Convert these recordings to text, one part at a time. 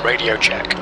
Radio check.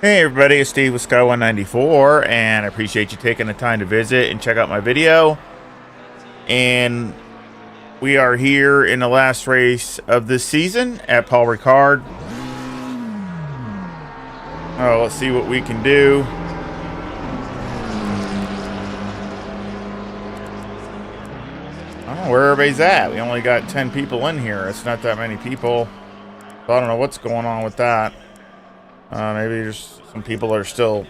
Hey everybody, it's Steve with SKY194, and I appreciate you taking the time to visit and check out my video. And we are here in the last race of this season at Paul Ricard. Oh, let's see what we can do. I don't know where everybody's at. We only got 10 people in here. It's not that many people. So I don't know what's going on with that. Maybe there's some people that are still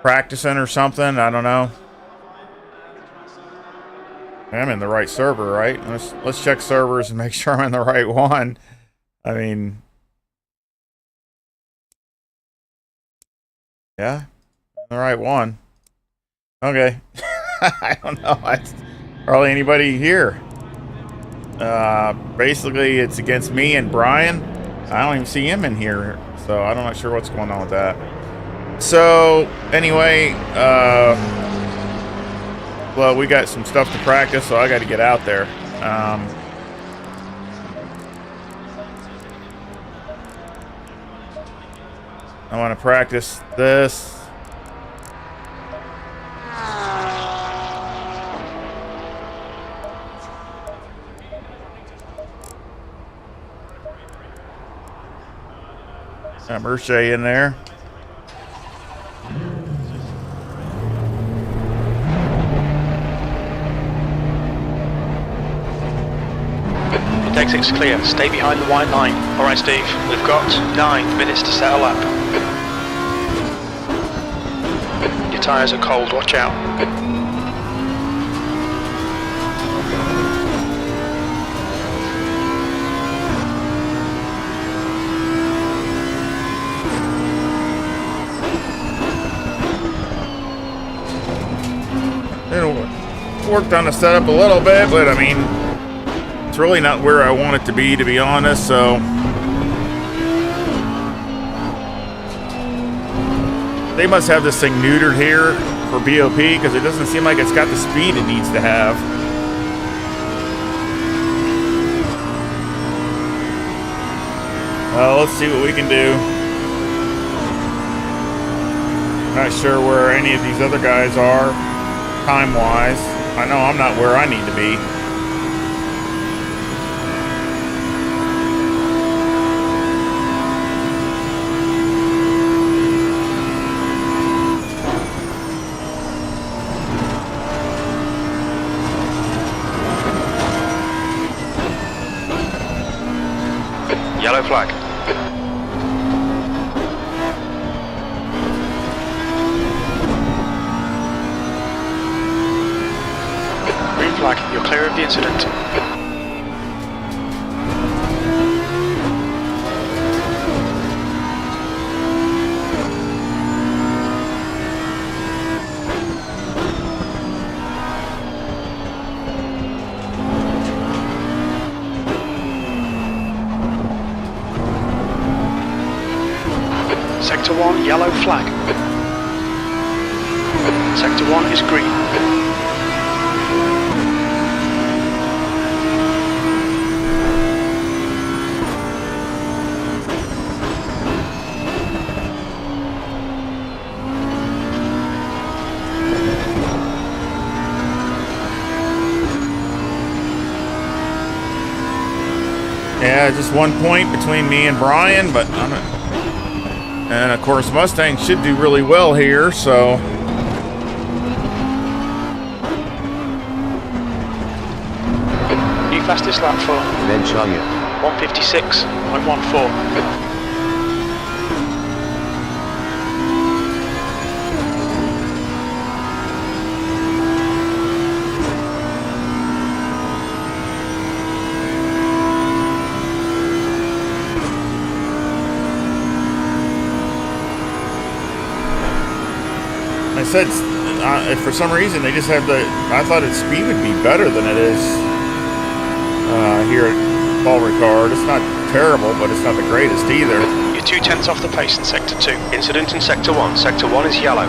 practicing or something. I don't know. I'm in the right server, right? Let's check servers and make sure I'm in the right one. I mean, yeah, the right one. Okay. I don't know. It's hardly anybody here. Basically, it's against me and Brian. I don't even see him in here. So I'm not sure what's going on with that. So anyway, well, we got some stuff to practice, so I got to get out there. I want to practice this. Got Merche in there. The exit's clear. Stay behind the white line. Alright, Steve. We've got 9 minutes to set a lap. Your tyres are cold. Watch out. Worked on the setup a little bit, but I mean, it's really not where I want it to be honest, so they must have this thing neutered here for BOP, because it doesn't seem like it's got the speed it needs to have. Well, let's see what we can do. Not sure where any of these other guys are time-wise. I know I'm not where I need to be. Yellow flag. You're clear of the incident. Sector 1, yellow flag. Sector 1 is green. Yeah, just 1 point between me and Brian, but and of course Mustang should do really well here, so fastest lap for? Venchaya. 156.14. I said, for some reason, they just have the... I thought its speed would be better than it is here at Paul Ricard. It's not terrible, but it's not the greatest either. You're 2/10 off the pace in Sector 2. Incident in Sector 1. Sector 1 is yellow.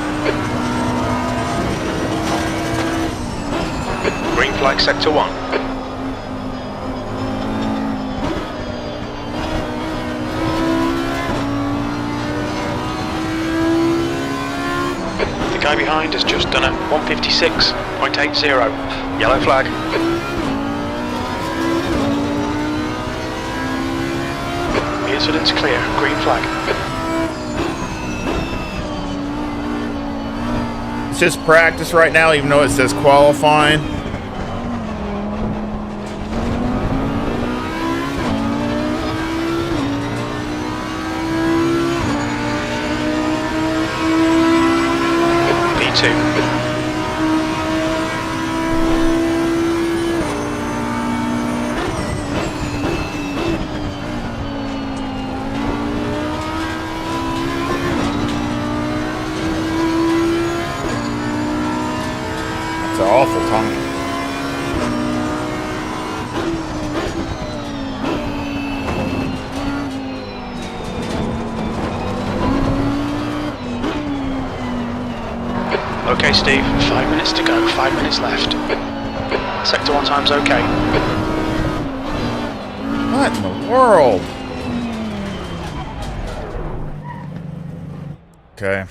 Green flag Sector 1. The guy behind has just done a 156.80. Yellow flag. The incident's clear. Green flag. It's just practice right now, even though it says qualifying. P2. It's an awful time. Okay, Steve. 5 minutes to go. 5 minutes left. Sector 1 time's okay. What in the world? Okay.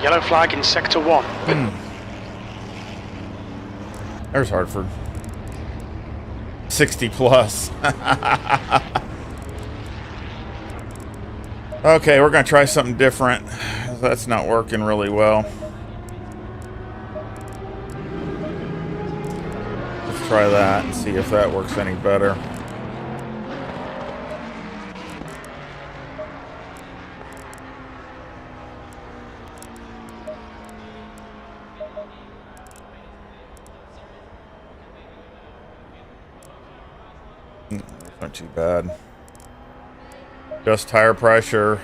Yellow flag in Sector 1. There's Hartford. 60 plus. Okay, we're going to try something different. That's not working really well. Let's try that and see if that works any better. Not too bad. Just tire pressure.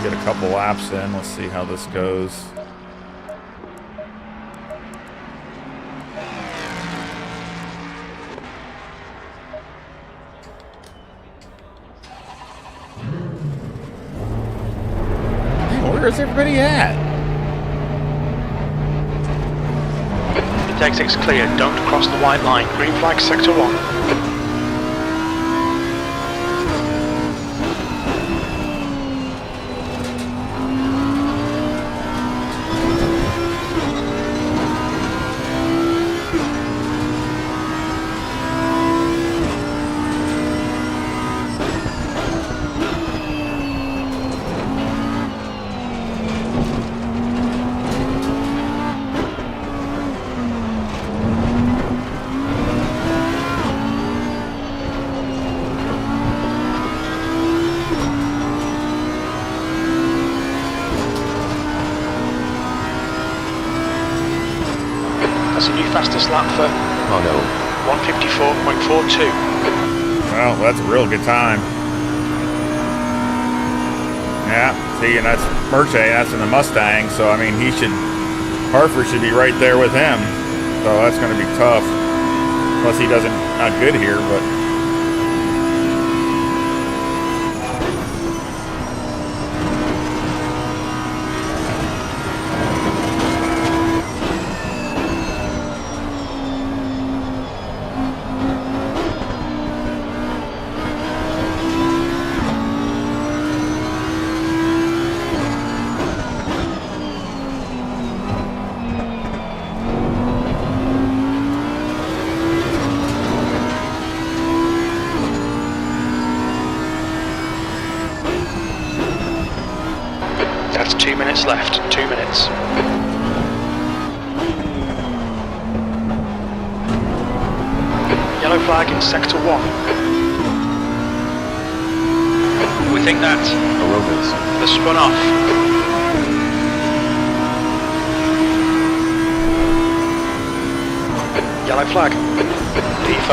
Get a couple laps in. Let's see how this goes. Hey, where is everybody at? The exit's clear. Don't cross the white line. Green flag Sector 1. That's a new fastest lap for Oh no. 154.42. Well, that's a real good time. Yeah, see, and that's Merche, that's in the Mustang, so I mean, Hartford should be right there with him. So that's going to be tough. Unless he doesn't, not good here, but. That's 2 minutes left. 2 minutes. Yellow flag in sector 1. We think that Aerobics. the spun off. Yellow flag. P5.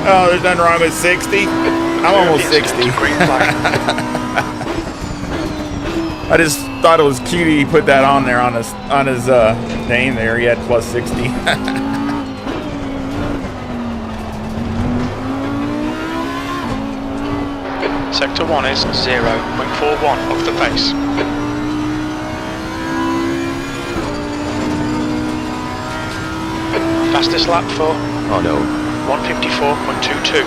Oh, there's nothing wrong with 60. I'm almost 60. Green flag. I just thought it was cute he put that on there on his name there. He had plus 60. Sector 1 is 0.41 off the pace. Fastest lap for Oh no. 154.22.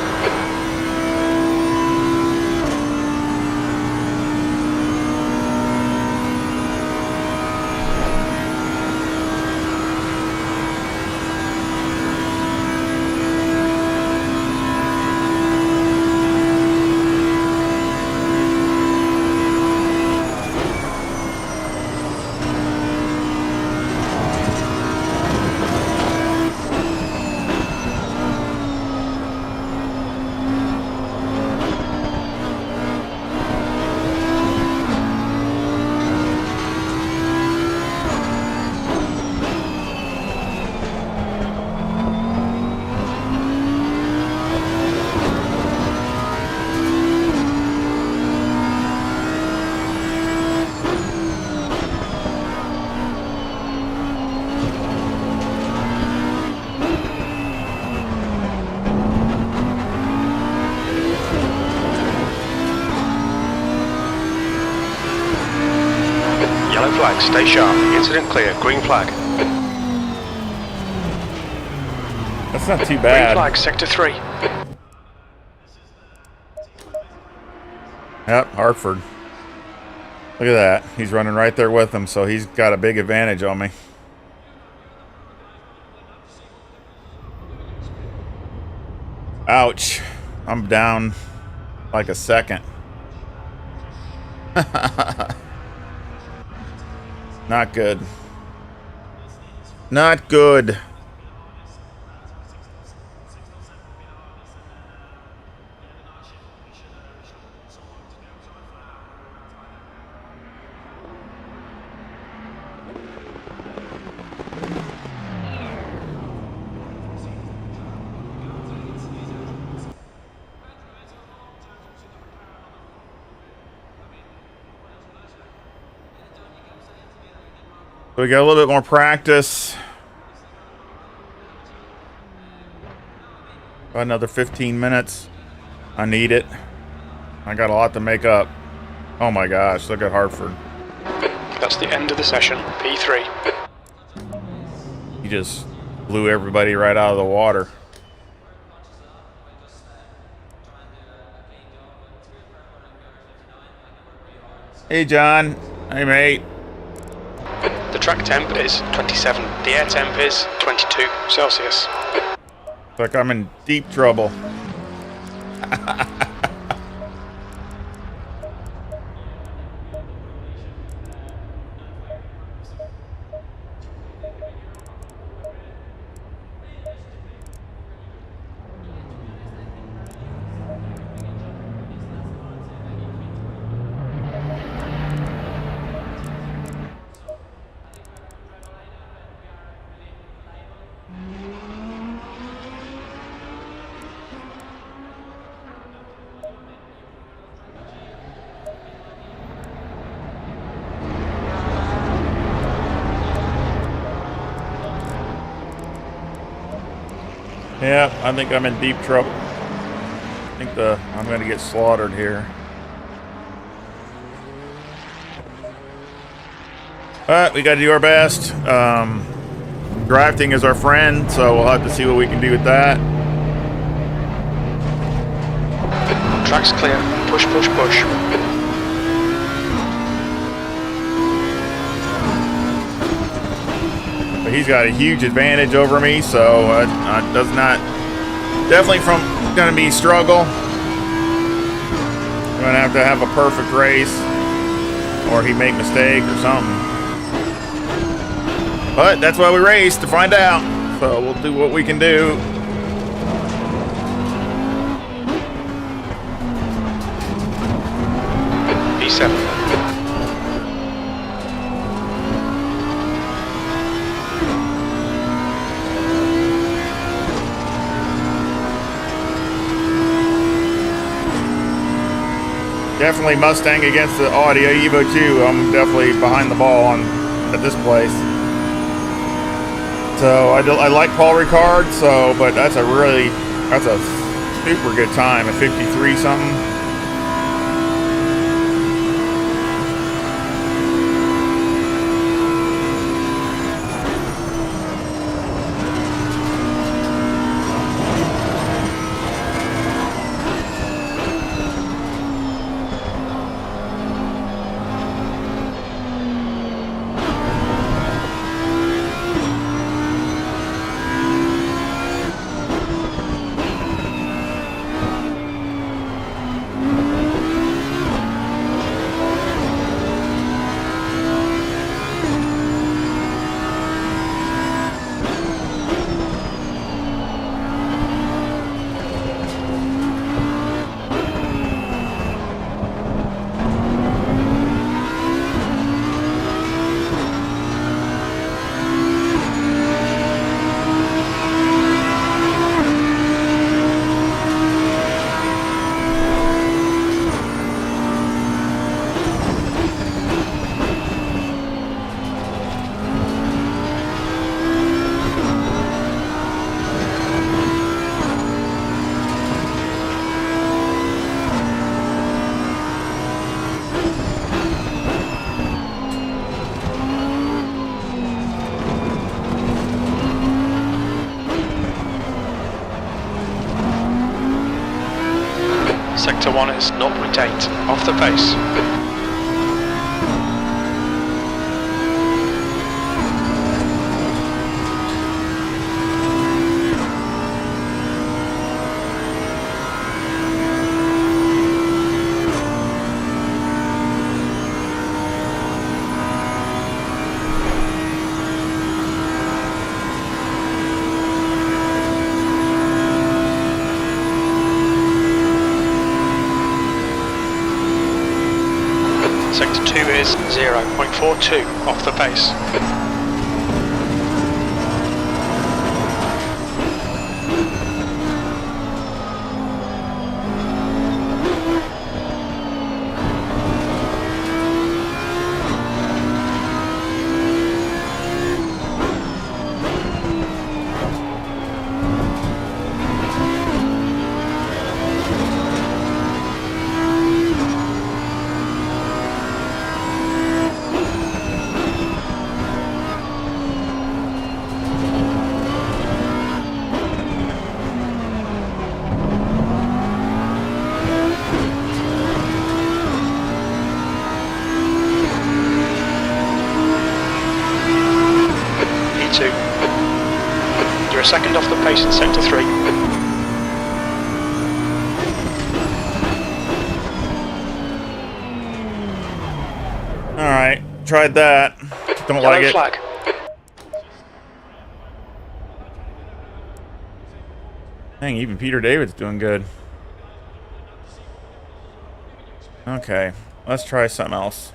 Yellow flag, stay sharp. Incident clear, green flag. That's not too Green bad. flag, sector 3. Yep, Hartford. Look at that. He's running right there with him, so he's got a big advantage on me. Ouch. I'm down like a second. Not good. Not good. So we got a little bit more practice. About another 15 minutes. I need it. I got a lot to make up. Oh my gosh, look at Hartford. That's the end of the session, P3. He just blew everybody right out of the water. Hey John. Hey mate. The track temp is 27. The air temp is 22 Celsius. Looks like I'm in deep trouble. Yeah, I think I'm in deep trouble. I think I'm going to get slaughtered here. But we got to do our best. Drafting is our friend, so we'll have to see what we can do with that. Track's clear. Push, push, push. But he's got a huge advantage over me, so does not definitely going to be struggle. I'm going to have a perfect race. or he made a mistake or something. But that's why we race, to find out. So we'll do what we can do. P7. Definitely Mustang against the Audi EVO2. I'm definitely behind the ball at this place. So I like Paul Ricard, but that's a super good time at 53 something. Sector 1 is 0.8, off the pace. Sector 2 is 0.42, off the pace. You're a second off the pace in sector 3. Alright, tried that. Don't Yellow like it. flag. Dang, even Peter David's doing good. Okay, let's try something else.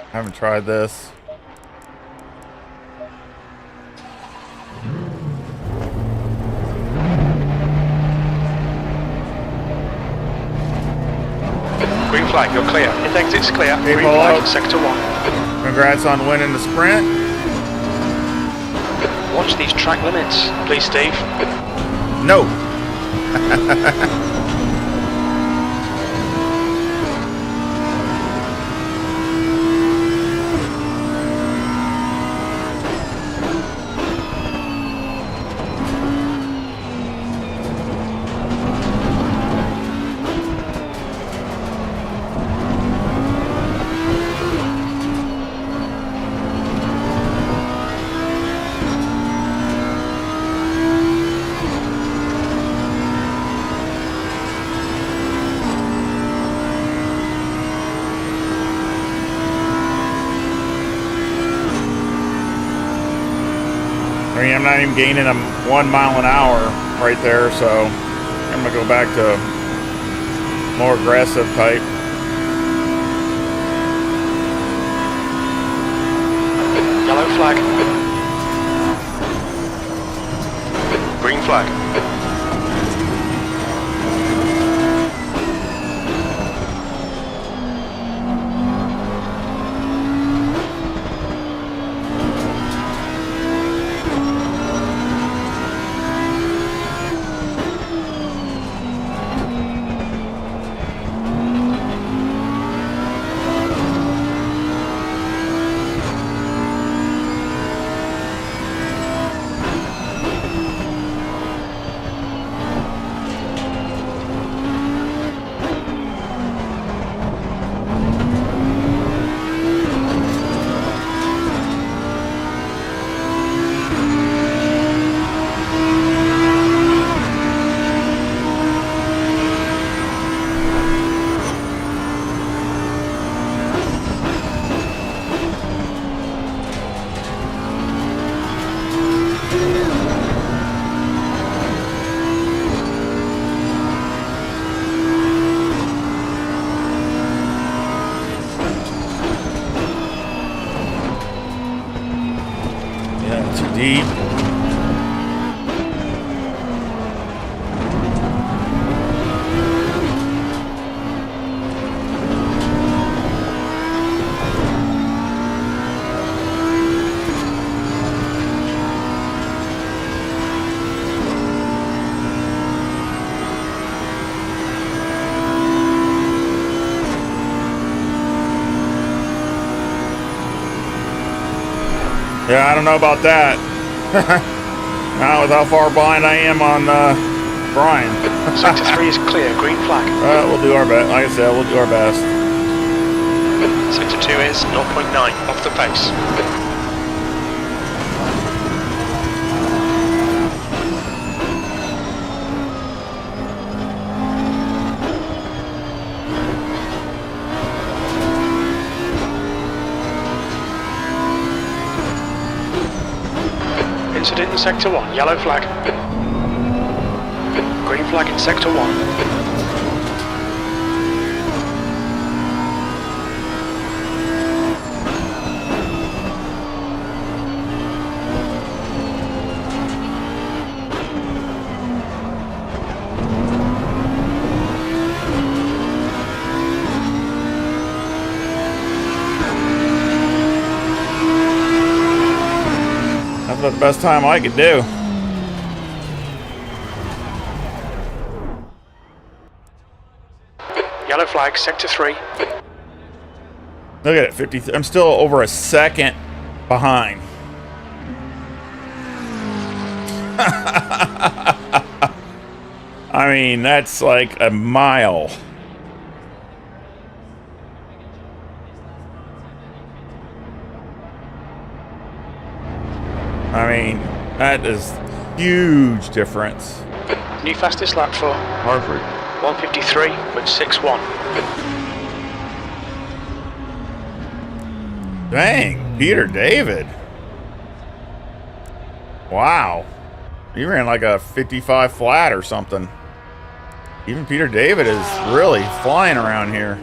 I haven't tried this. Green flag, you're clear. If exit's clear, Hey, green Paul. flag in sector 1. Congrats on winning the sprint. Watch these track limits, please, Steve. No. I mean, I'm not even gaining a 1 mile an hour right there, so I'm gonna go back to more aggressive type. Yellow flag. Green flag. Deep. Yeah, I don't know about that. Not with how far behind I am on Brian. Sector 3 is clear, green flag. We'll do our best. Like I said, we'll do our best. Sector 2 is 0.9, off the pace. Incident in Sector 1, yellow flag. Green flag in Sector 1. That's about the best time I could do. Yellow flag, Sector 3. Look at it, 50. I'm still over a second behind. I mean, that's like a mile. I mean, that is huge difference. New fastest lap for Harvard. 153.61. Dang, Peter David. Wow. He ran like a 55 flat or something. Even Peter David is really flying around here.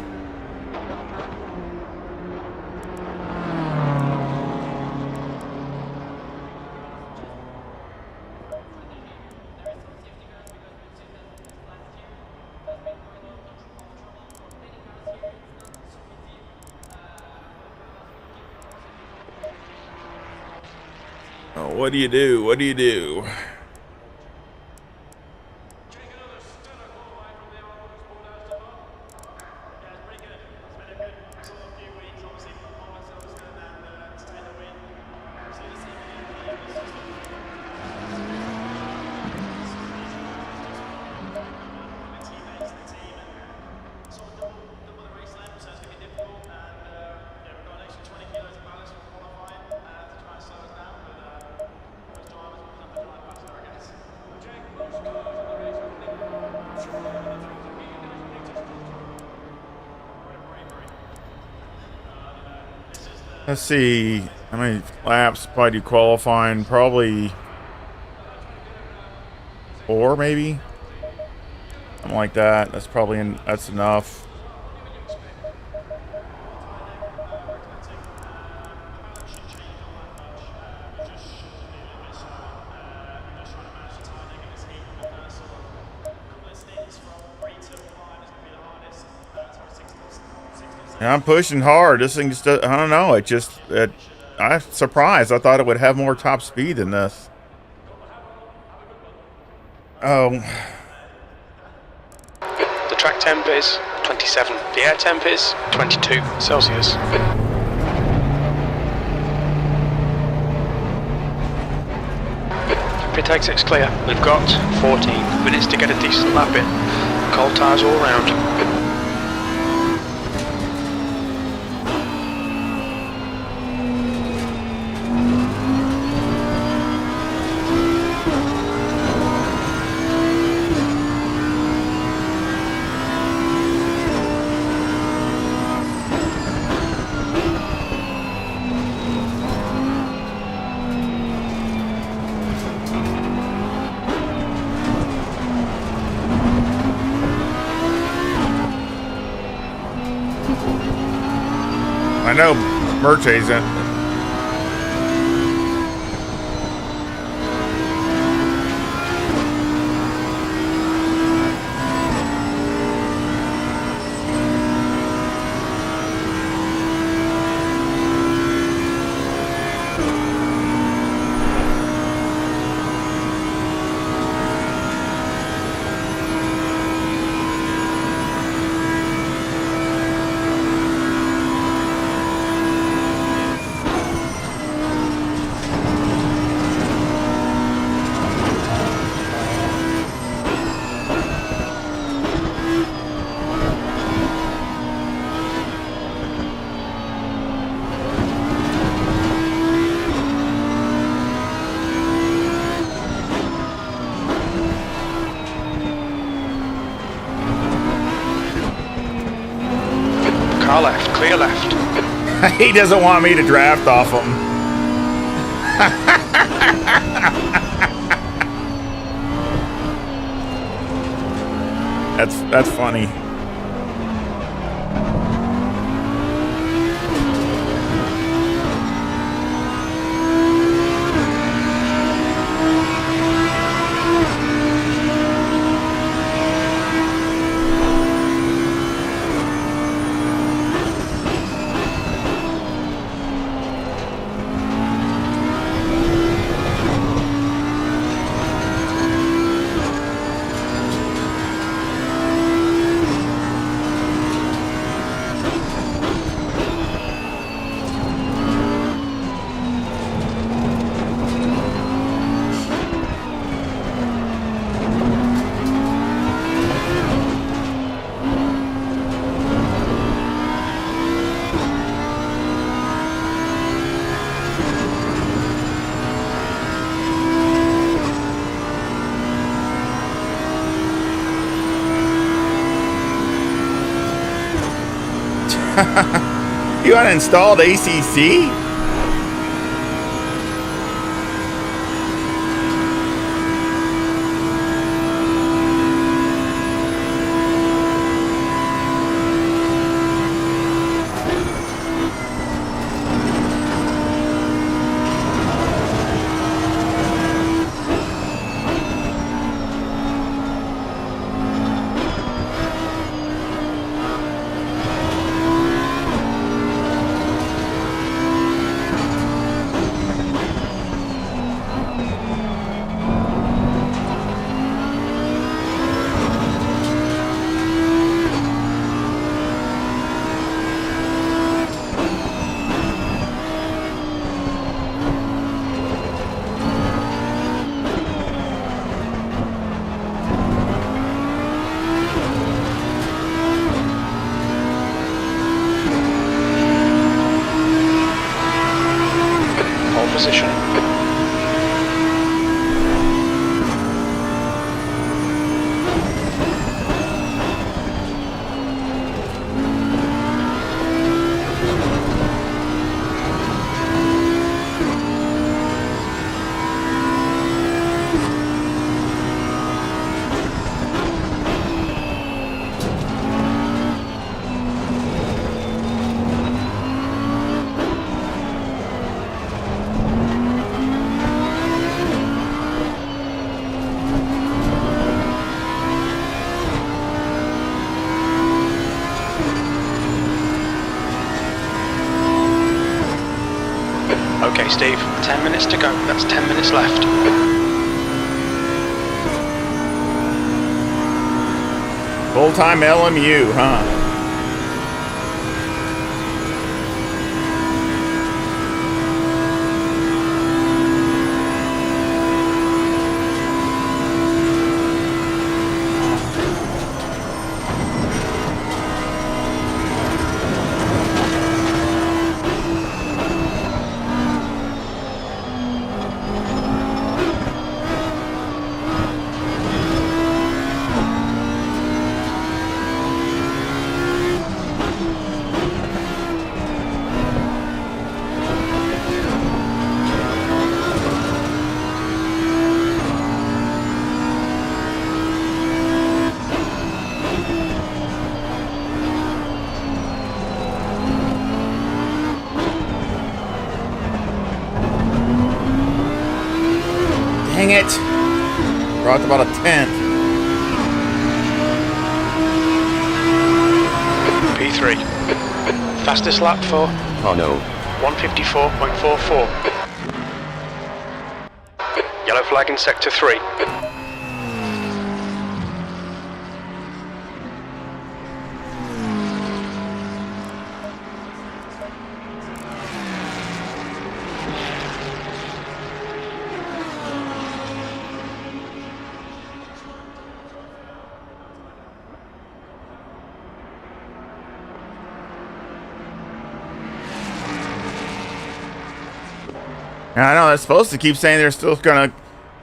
Oh, what do you do? What do you do? Let's see how many laps probably do qualifying. Probably 4 maybe, something like that. That's probably that's enough. I'm pushing hard. This thing just, I don't know. I'm surprised. I thought it would have more top speed than this. Oh. The track temp is 27. The air temp is 22 Celsius. Pit exit's clear. We've got 14 minutes to get a decent lap in. Cold tyres all round. I know Merch isn't. Car left, clear left. He doesn't want me to draft off him. That's funny. You uninstalled ACC? Position. Okay, Steve, 10 minutes to go. That's 10 minutes left. Full-time LMU, huh? Dang it! Brought about a 10th. P3. Fastest lap for? Oh no. 154.44. Yellow flag in sector 3. I know they're supposed to keep saying they're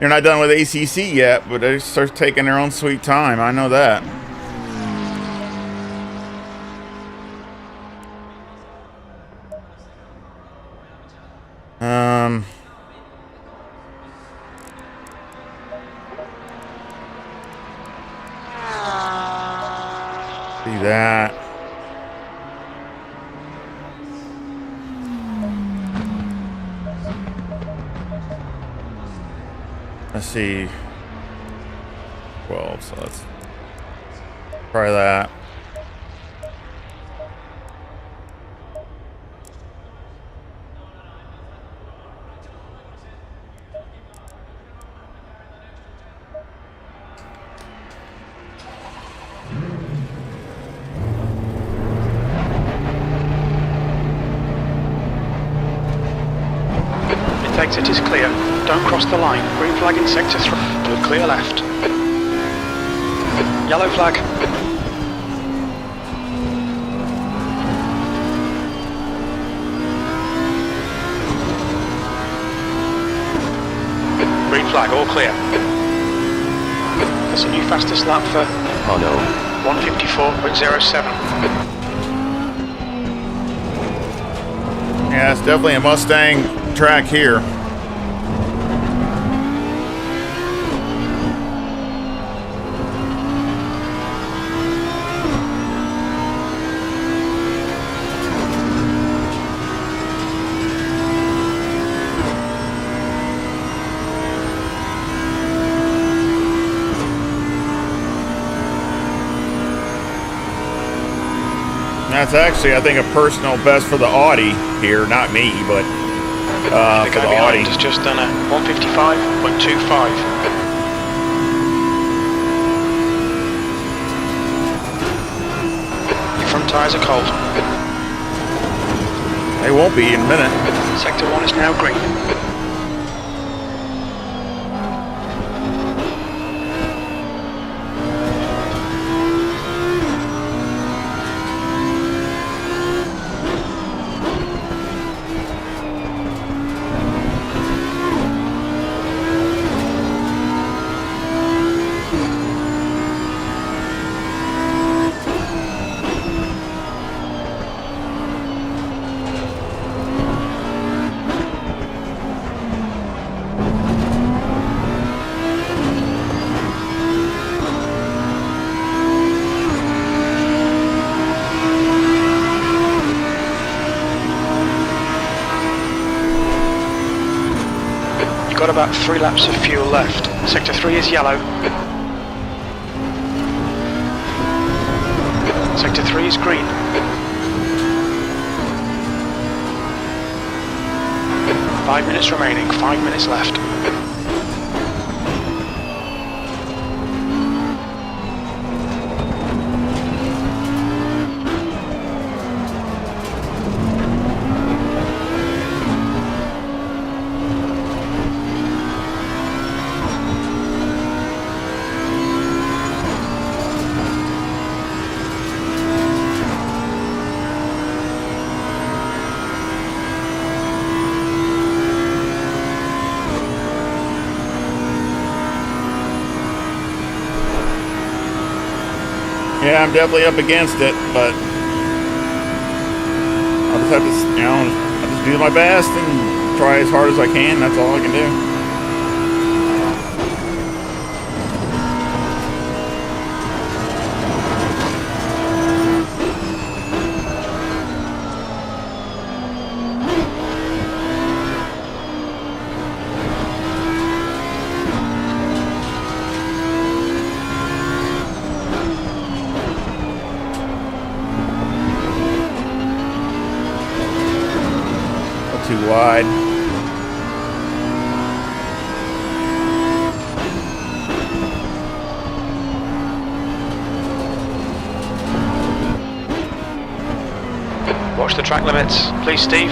not done with ACC yet, but they start taking their own sweet time. I know that. See that. Let's see. 12, so let's try that. Exit is clear. Don't cross the line. Green flag in sector 3. To clear left. Yellow flag. Green flag, all clear. That's a new fastest lap for? Oh no. 154.07. Yeah, it's definitely a Mustang track here. That's actually, I think, a personal best for the Audi here. Not me, but the for guy the behind Audi. has just done a 155.25. Your front tyres are cold. They won't be in a minute. Sector 1 is now green. Got about 3 laps of fuel left. Sector 3 is yellow. Sector 3 is green. 5 minutes remaining, 5 minutes left. Yeah, I'm definitely up against it, but I'll just have to, I'll just do my best and try as hard as I can. That's all I can do. Too wide. Watch the track limits, please, Steve.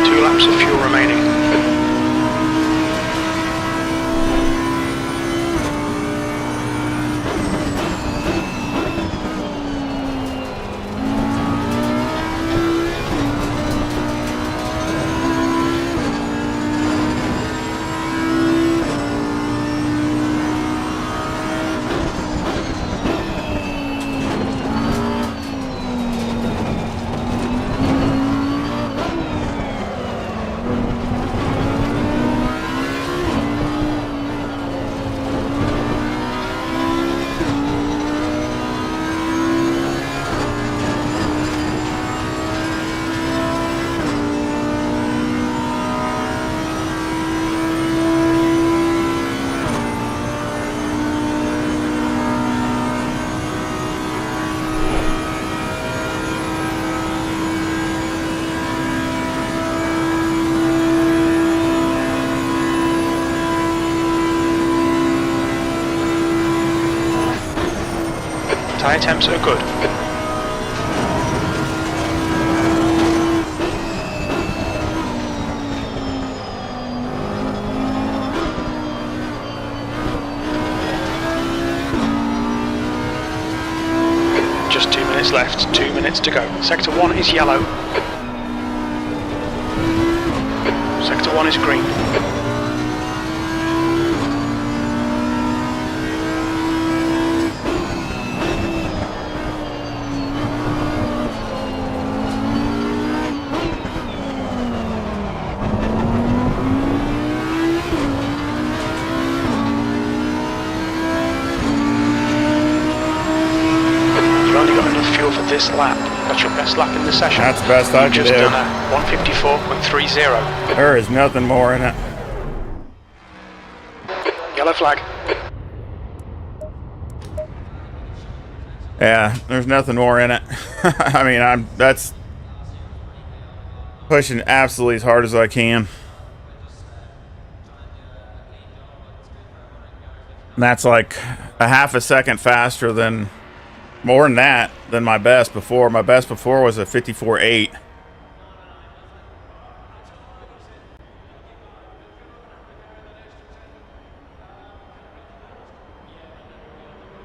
2 laps of fuel remaining. Tyre temps are good. Just 2 minutes left, 2 minutes to go. Sector 1 is yellow. Sector 1 is green. For this lap, that's your best lap in the session. That's the best I can do. Just done a 154.30. There is nothing more in it. Yellow flag. Yeah, there's nothing more in it. I mean, that's pushing absolutely as hard as I can. And that's like a half a second faster than, more than that, than my best before. My best before was a 54.8.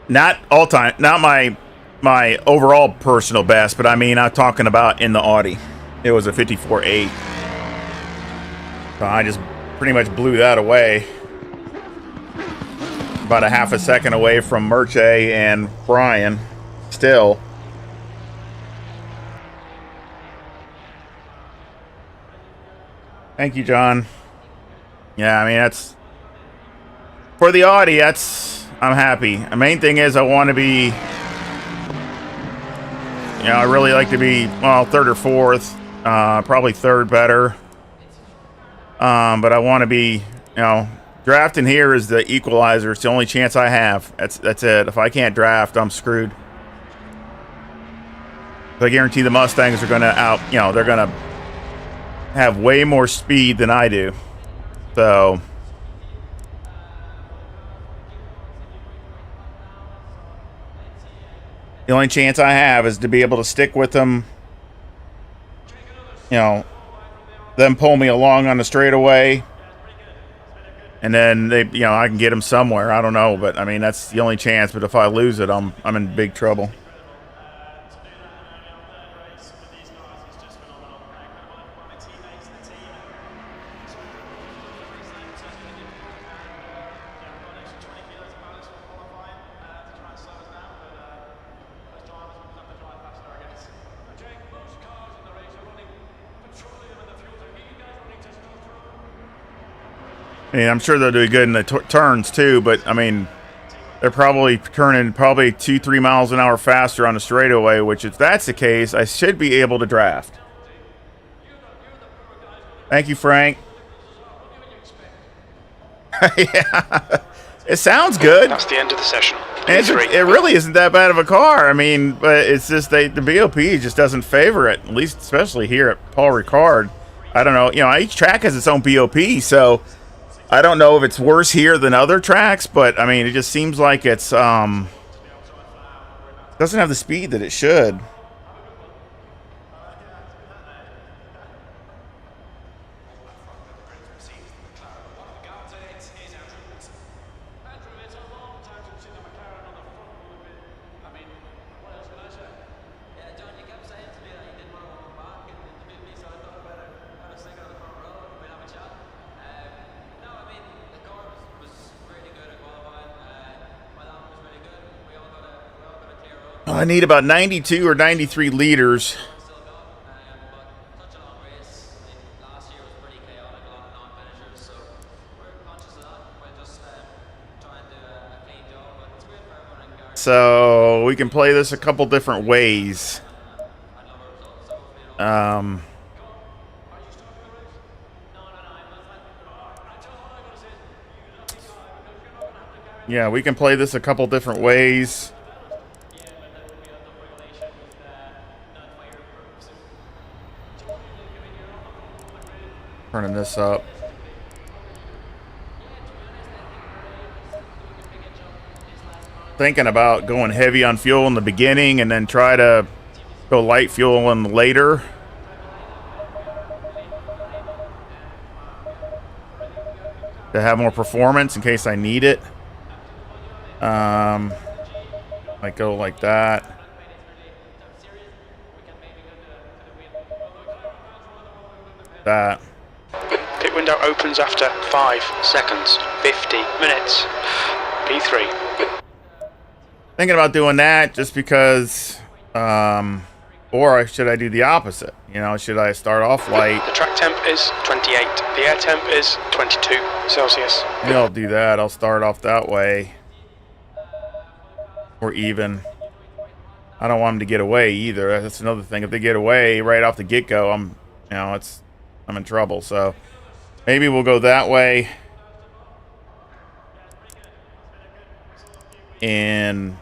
Not all time, not my overall personal best, but I mean, I'm talking about in the Audi. It was a 54.8. So I just pretty much blew that away. About a half a second away from Merche and Brian. Still. Thank you, John. Yeah, I mean, that's for the Audi. I'm happy. The main thing is I want to be, I really like to be, well, third or fourth, probably third better. But I want to be, drafting here is the equalizer. It's the only chance I have. That's it. If I can't draft, I'm screwed. I guarantee the Mustangs are going to they're going to have way more speed than I do. So the only chance I have is to be able to stick with them, them pull me along on the straightaway, and then I can get them somewhere. I don't know, but I mean that's the only chance. But if I lose it, I'm in big trouble. I mean, I'm sure they'll do good in the turns too, but I mean, they're probably turning 2-3 miles an hour faster on the straightaway, which if that's the case, I should be able to draft. Thank you, Frank. Yeah, it sounds good. That's the end of the session. And it really isn't that bad of a car. I mean, but it's just the BOP just doesn't favor it, at least especially here at Paul Ricard. I don't know. Each track has its own BOP, so I don't know if it's worse here than other tracks, but I mean, it just seems like it's doesn't have the speed that it should. I need about 92 or 93 liters. So we can play this a couple different ways. Yeah, we can play this a couple different ways. Turning this up. Thinking about going heavy on fuel in the beginning and then try to go light fuel in later. To have more performance in case I need it. Might go like that. That. Pit window opens after 5 seconds. 50 minutes. P3. Thinking about doing that just because, or should I do the opposite? Should I start off light? The track temp is 28. The air temp is 22 Celsius. Maybe I'll do that. I'll start off that way. Or even. I don't want them to get away either. That's another thing. If they get away right off the get-go, I'm in trouble. So maybe we'll go that way. And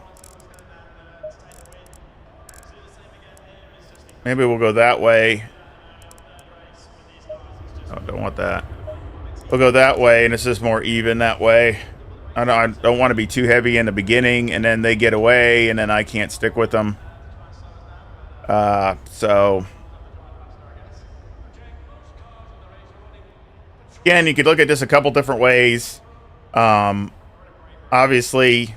maybe we'll go that way. Oh, don't want that. We'll go that way, and it's just more even that way. I don't want to be too heavy in the beginning, and then they get away, and then I can't stick with them. So again, you could look at this a couple different ways. Obviously,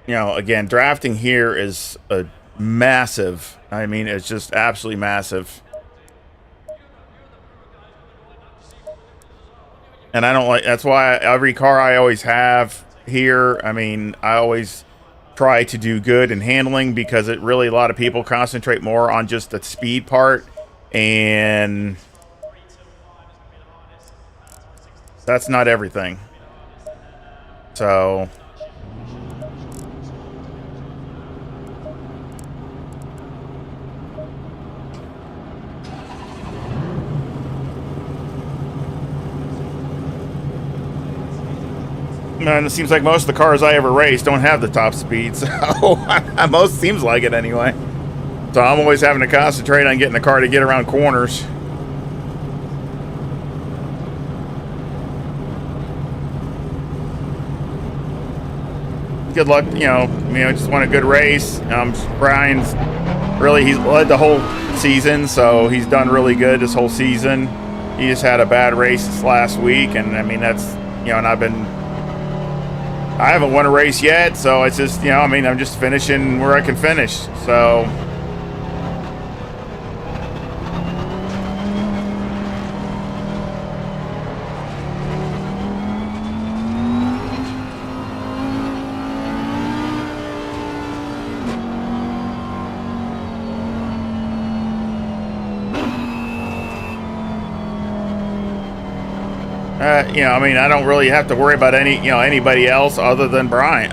again, drafting here is a massive. I mean, it's just absolutely massive. And I don't like, that's why every car I always have here, I mean, I always try to do good in handling, because a lot of people concentrate more on just the speed part, and that's not everything. So And it seems like most of the cars I ever race don't have the top speed, so most seems like it anyway. So I'm always having to concentrate on getting the car to get around corners. Good luck, just want a good race. Brian's he's led the whole season, so he's done really good this whole season. He just had a bad race this last week, and I mean, that's, and I haven't won a race yet, so it's just, I'm just finishing where I can finish, so. I don't really have to worry about anybody else other than Brian.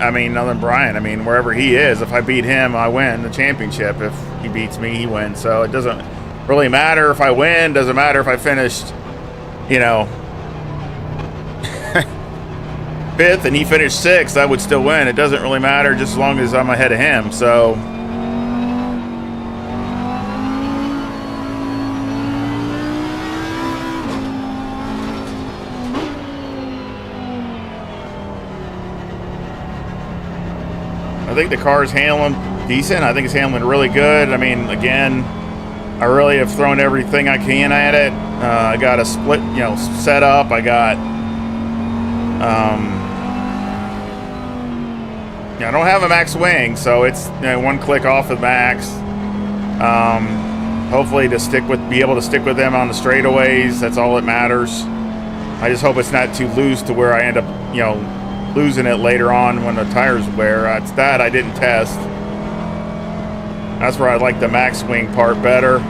Wherever he is, if I beat him, I win the championship. If he beats me, he wins. So it doesn't really matter if I win. Doesn't matter if I finished, fifth and he finished sixth. I would still win. It doesn't really matter, just as long as I'm ahead of him. So. I think the car's handling decent. I think it's handling really good. I mean, again, I really have thrown everything I can at it. I got a split, set up. I got, I don't have a max wing, so it's one click off of max. Hopefully be able to stick with them on the straightaways. That's all that matters. I just hope it's not too loose to where I end up, losing it later on when the tires wear. It's that I didn't test. That's where I like the max swing part better.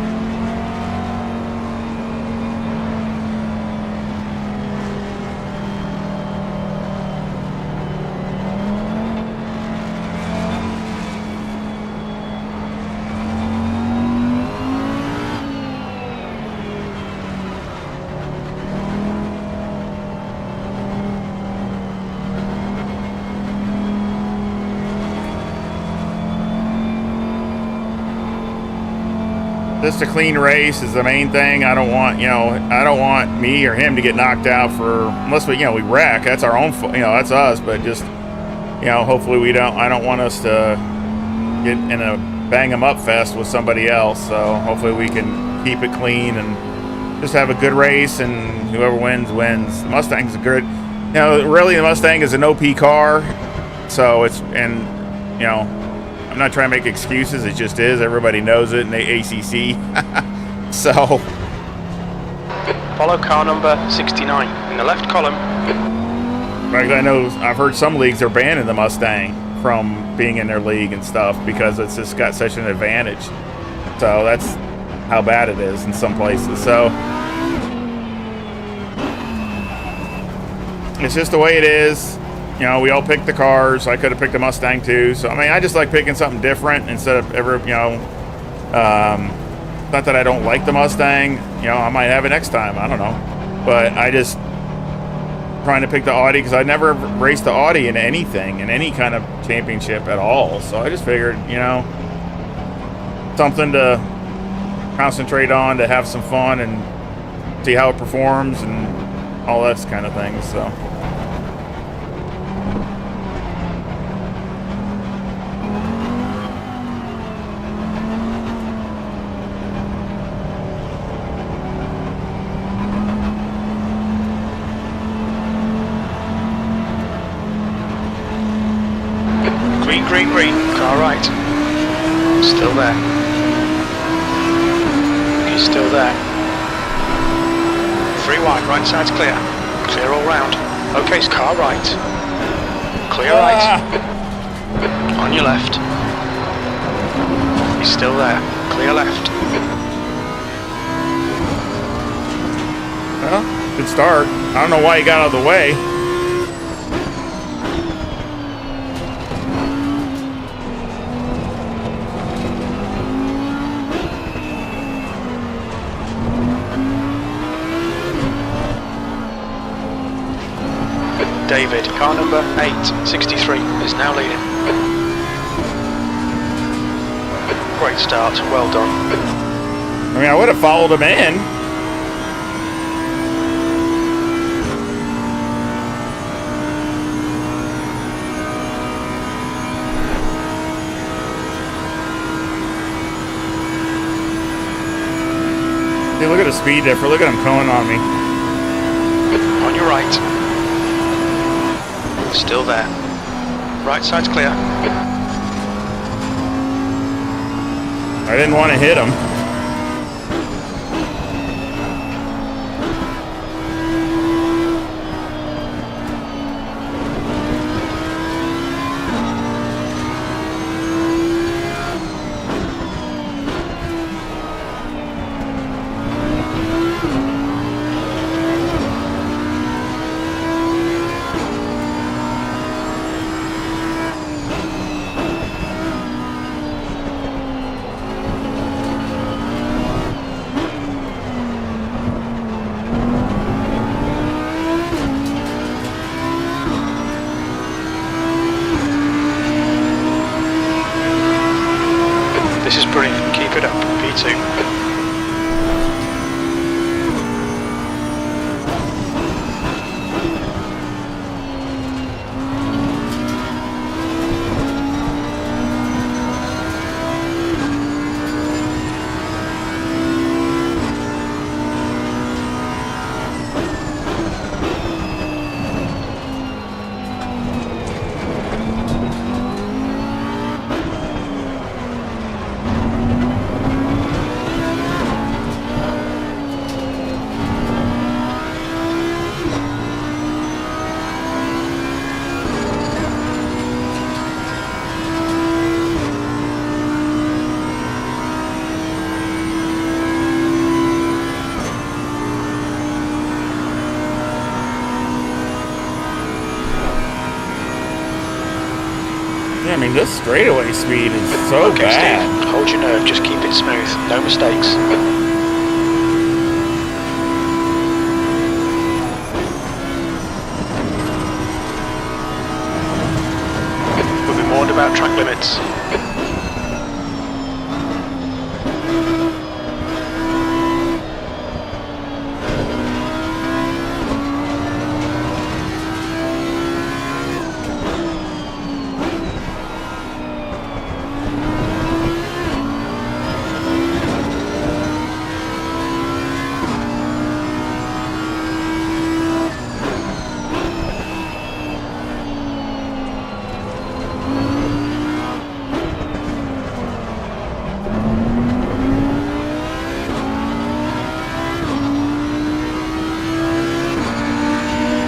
Just a clean race is the main thing. I don't want, I don't want me or him to get knocked out unless we wreck. That's our own, that's us. But just, hopefully we don't. I don't want us to get in a bang 'em up fest with somebody else. So hopefully we can keep it clean and just have a good race, and whoever wins wins. The Mustang's a good, really the Mustang is an OP car. So I'm not trying to make excuses. It just is. Everybody knows it in the ACC. So. Follow car number 69 in the left column. In fact, I've heard some leagues are banning the Mustang from being in their league and stuff because it's just got such an advantage. So that's how bad it is in some places. So it's just the way it is. We all picked the cars. I could have picked a Mustang too. So, I just like picking something different instead of not that I don't like the Mustang. I might have it next time. I don't know. But I just trying to pick the Audi because I never raced the Audi in anything, in any kind of championship at all. So I just figured, something to concentrate on, to have some fun and see how it performs and all that kind of things. So. Green, car right. Still there. He's still there. 3 wide, right side's clear. Clear all round. Okay, it's car right. Clear right. On your left. He's still there. Clear left. Well, good start. I don't know why he got out of the way. David. Car number 863 is now leading. Great start, well done. I mean, I would have followed him in. Hey, look at the speed difference. Look at him coming on me. On your right. Still there. Right side's clear. I didn't want to hit him. This is brilliant. Keep it up. P2. Yeah, I mean, this straightaway speed is so Okay, bad. Steve, hold your nerve, just keep it smooth, no mistakes. We'll be warned about track limits.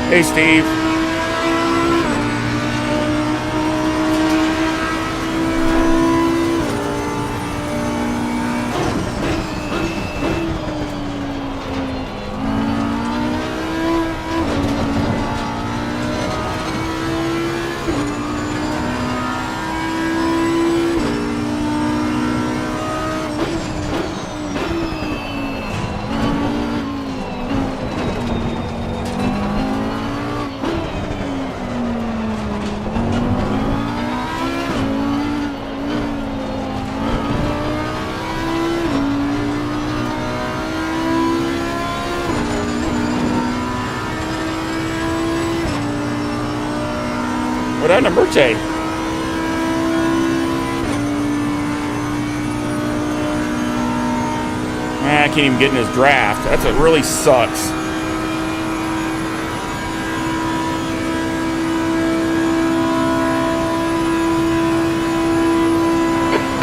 Hey, Steve. What happened to Murte? I can't even get in his draft. That's what really sucks.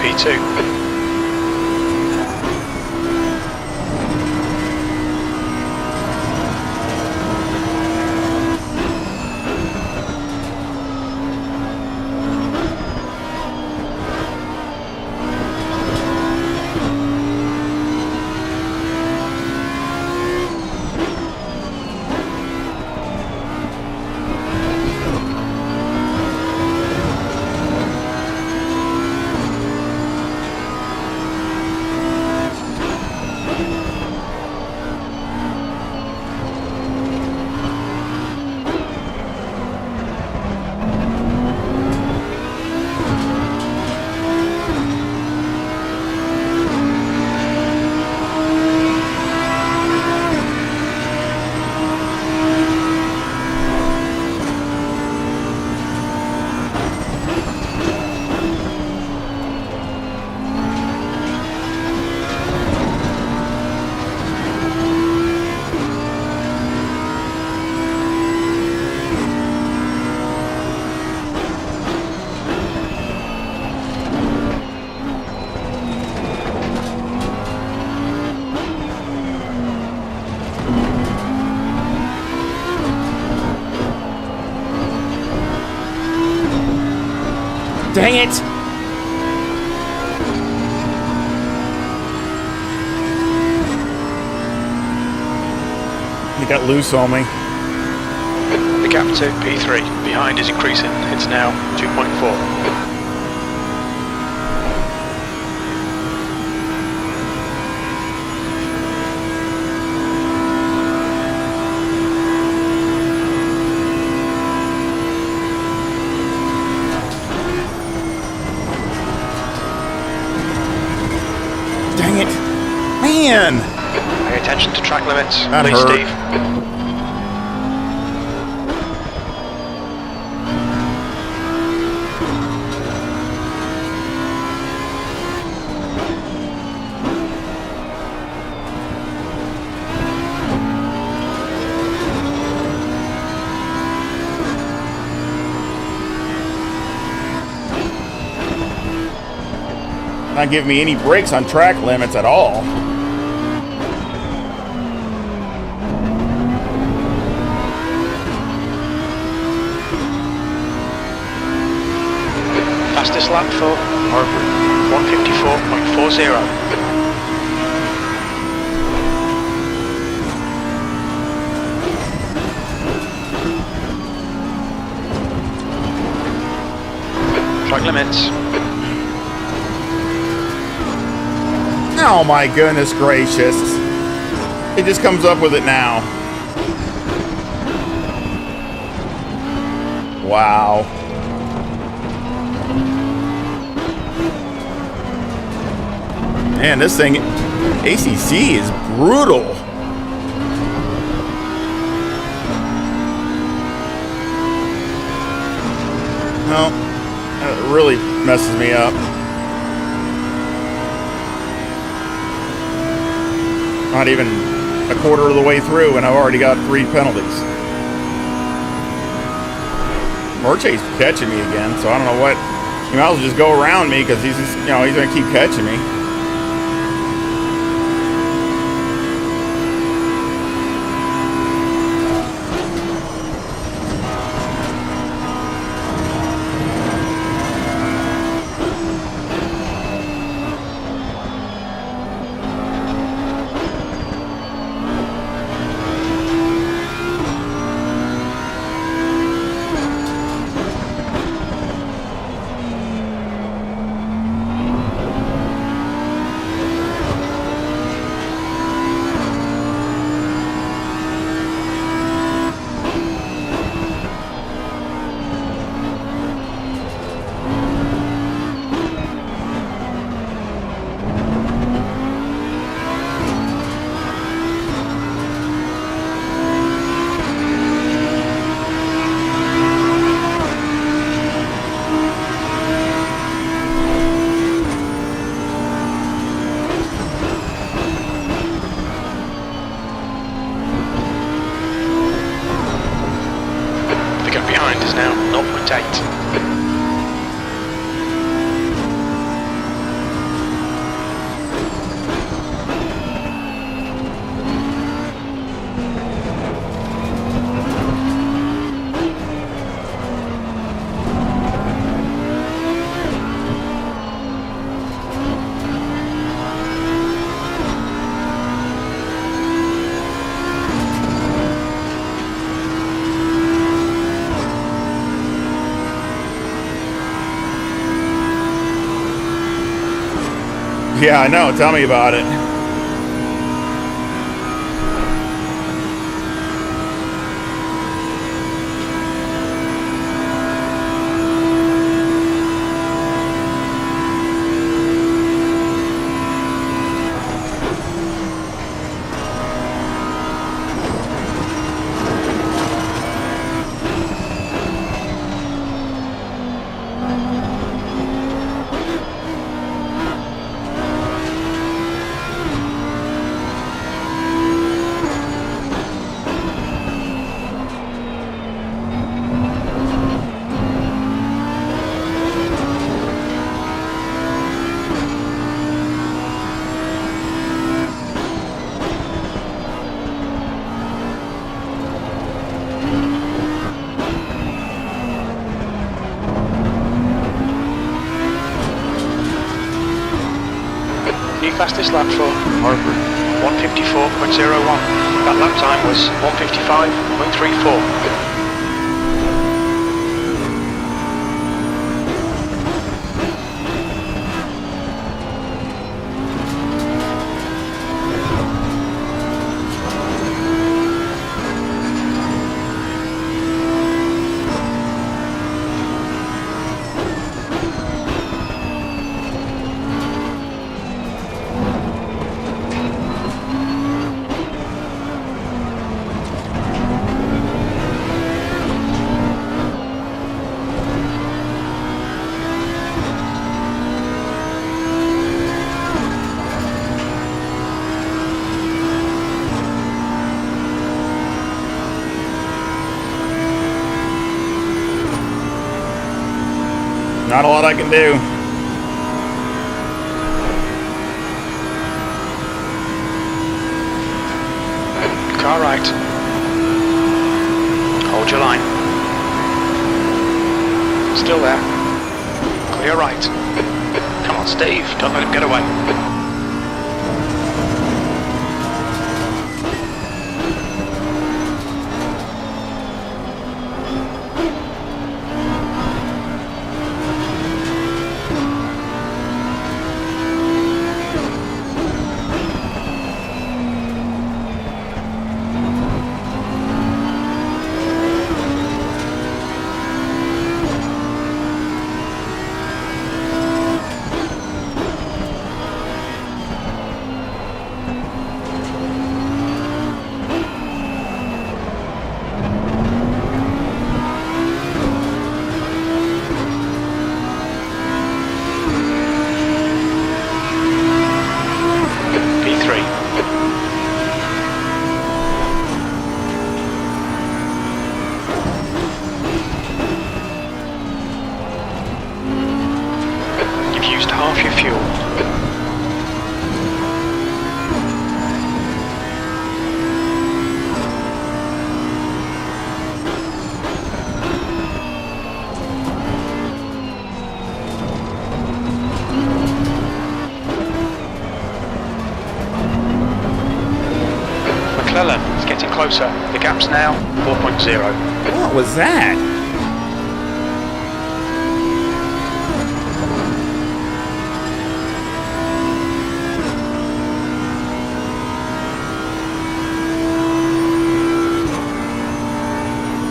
P2. Dang it! He got loose on me. The gap to P3 behind is increasing. It's now 2.4. Dang it. Man! Pay attention to track limits, That please, hurt. Steve. Not giving me any breaks on track limits at all. Fastest lap for Harvard, 154.40. Track limits. Oh my goodness gracious. It just comes up with it now. Wow. Man, this thing, ACC is brutal. No, that really messes me up. Not even a quarter of the way through, and I've already got 3 penalties. Morche's catching me again, so I don't know what. He might as well just go around me because he's just, he's going to keep catching me. Now 0.8. Yeah, I know. Tell me about it. fastest lap for? Harper. 154.01. That lap time was 155.34. Not a lot I can do. Car right. Hold your line. Still there. Clear right. Come on, Steve. Don't let him get away. Half your fuel. McClellan is getting closer. The gap's now 4.0. What was that?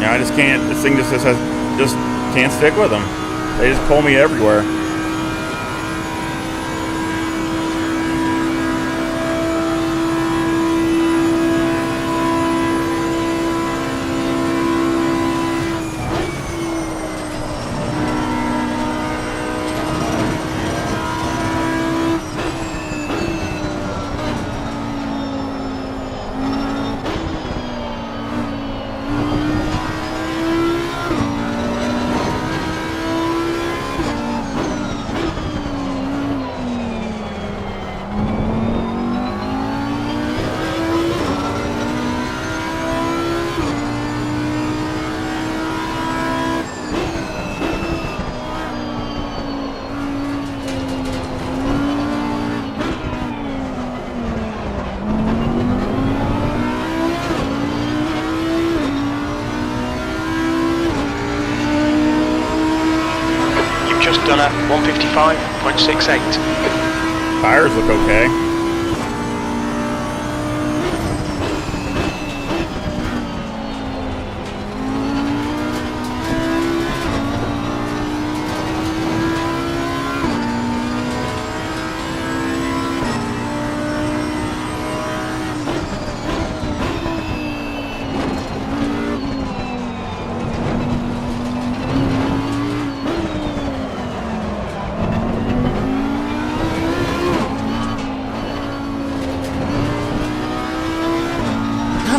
I just can't. This thing just can't stick with them. They just pull me everywhere. Done at 155.68. Tires look okay.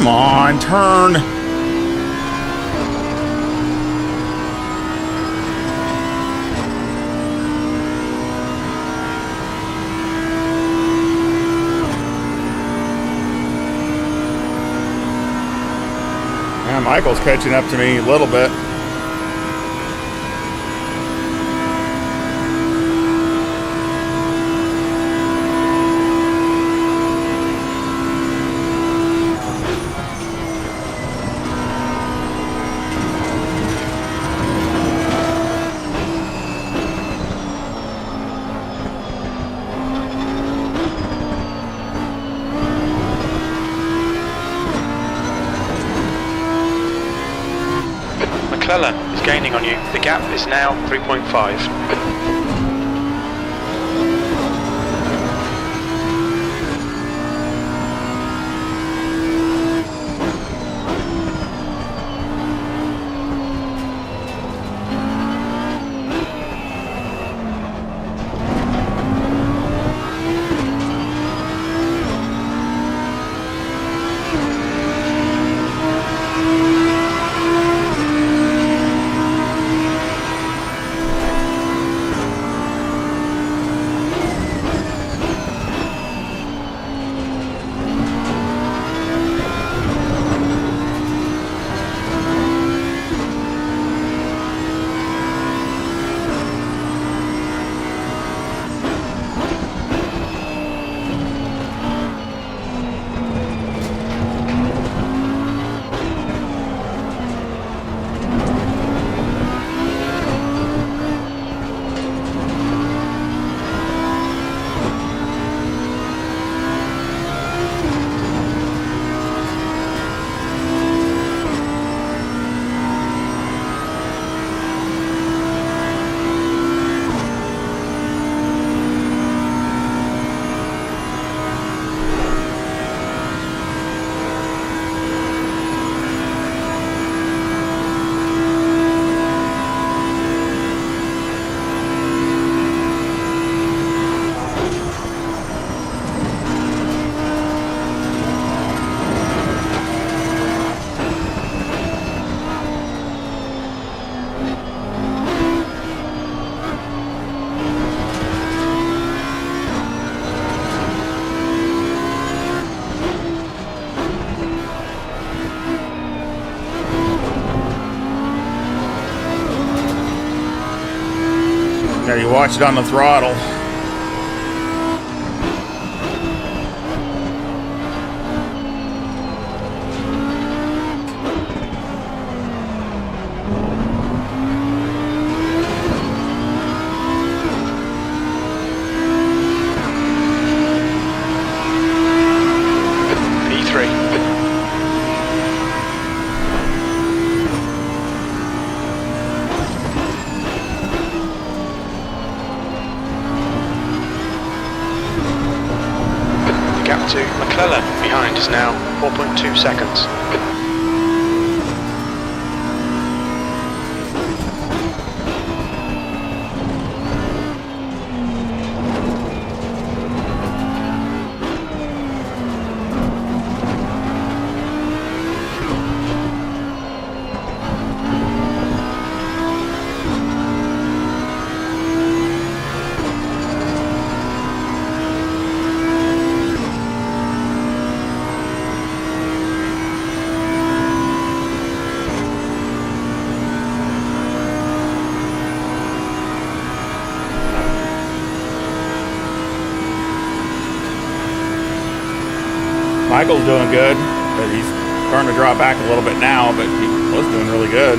Come on, turn. Yeah, Michael's catching up to me a little bit. gaining on you. The gap is now 3.5. Yeah, you watch it on the throttle. To McClellan behind is now 4.2 seconds. Michael's doing good, but he's starting to drop back a little bit now, but he was doing really good.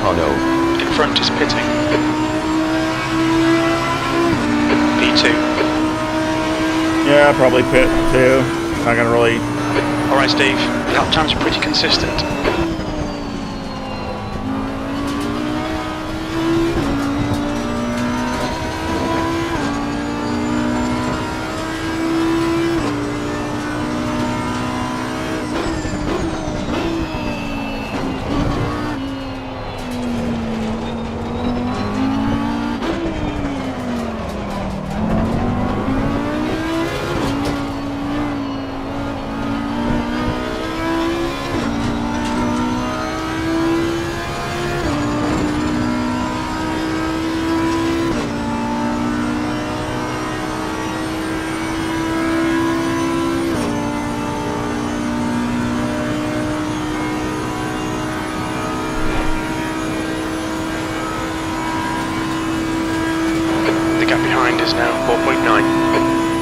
Oh no. In front is pitting. P2. Yeah, probably pit too. Not gonna really. Alright, Steve. Lap times are pretty consistent. behind is now 4.9.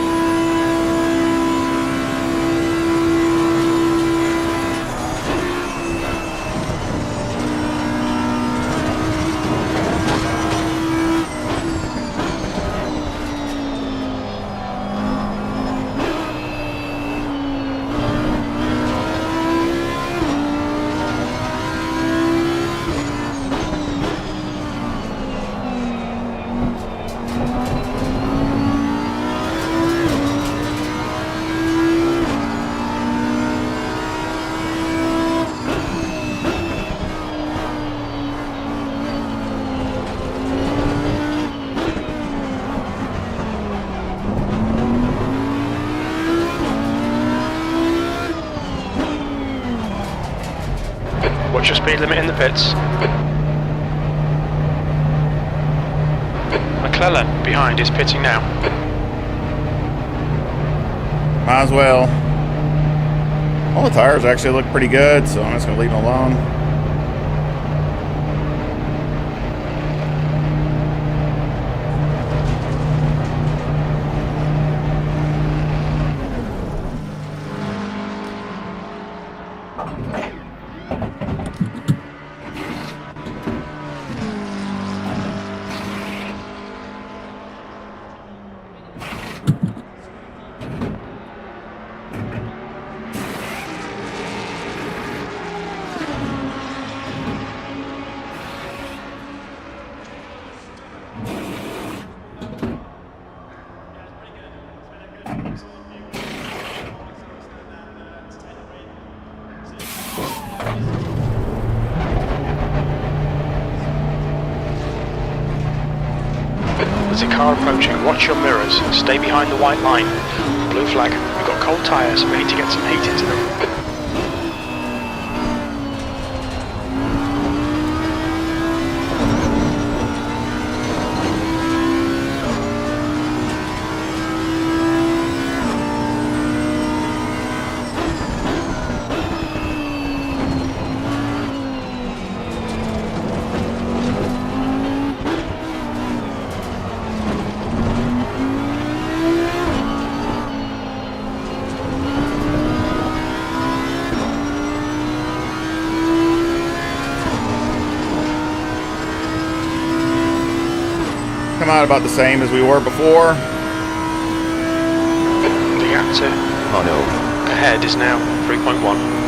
Watch your speed limit in the pits. McClellan behind is pitting now. Might as well. All the tires actually look pretty good, so I'm just going to leave them alone. There's a car approaching. Watch your mirrors. Stay behind the white line. Blue flag. We've got cold tyres. We need to get some heat into them. Come out about the same as we were before. The gap to ahead is now 3.1.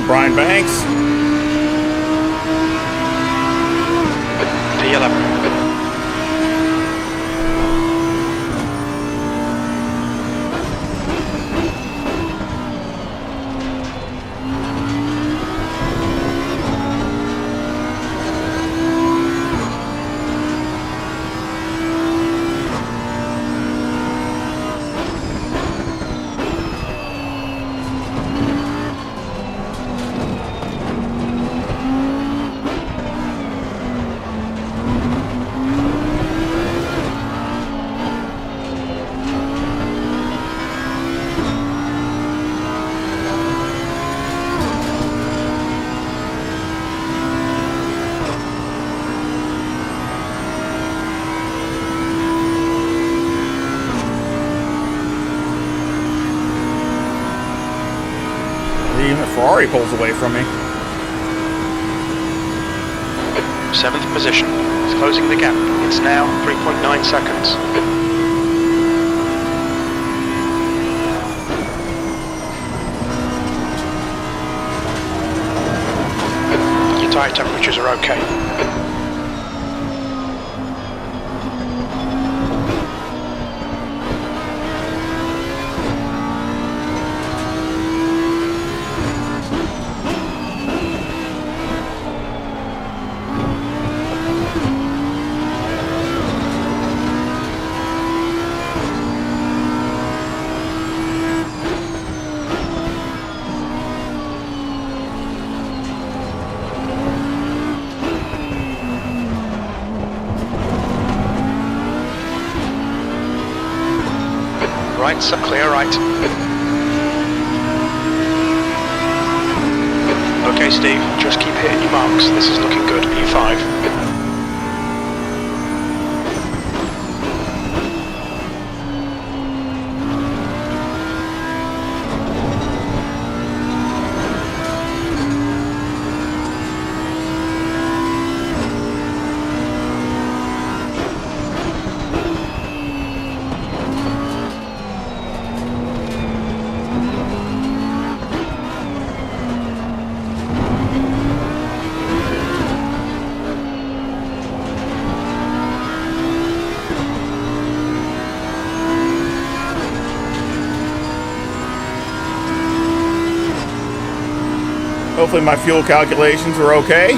Brian Banks. P11. Ferrari pulls away from me. 7th position. It's closing the gap. It's now 3.9 seconds. Tyre temperatures are okay. Right, so clear right. Okay, Steve, just keep hitting your marks. This is looking good. P5. Hopefully my fuel calculations were okay.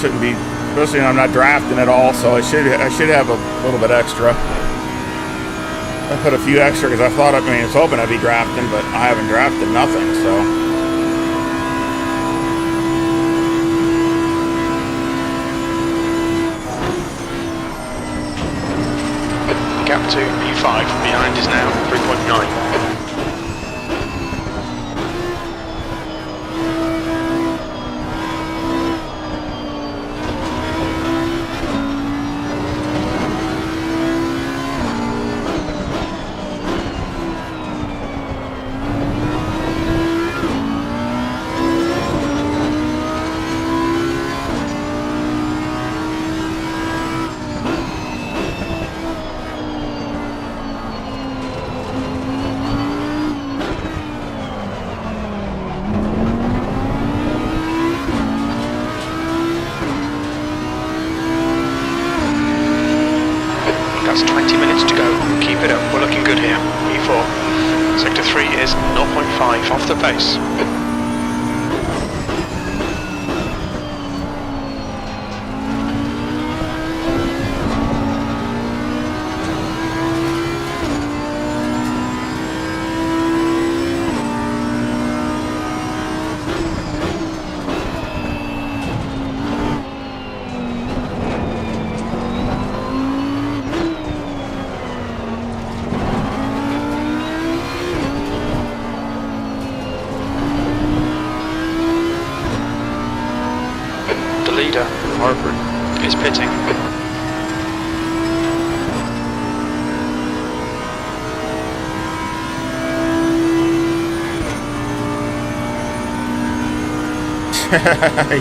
Shouldn't be, especially when I'm not drafting at all, so I should have a little bit extra. I put a few extra because I thought, I was hoping I'd be drafting, but I haven't drafted nothing, so. Gap to P5 behind is now 3.9. That's 20 minutes to go. Keep it up. We're looking good here. E4. Sector 3 is 0.5 off the pace. Leader, Harvard, is pitting.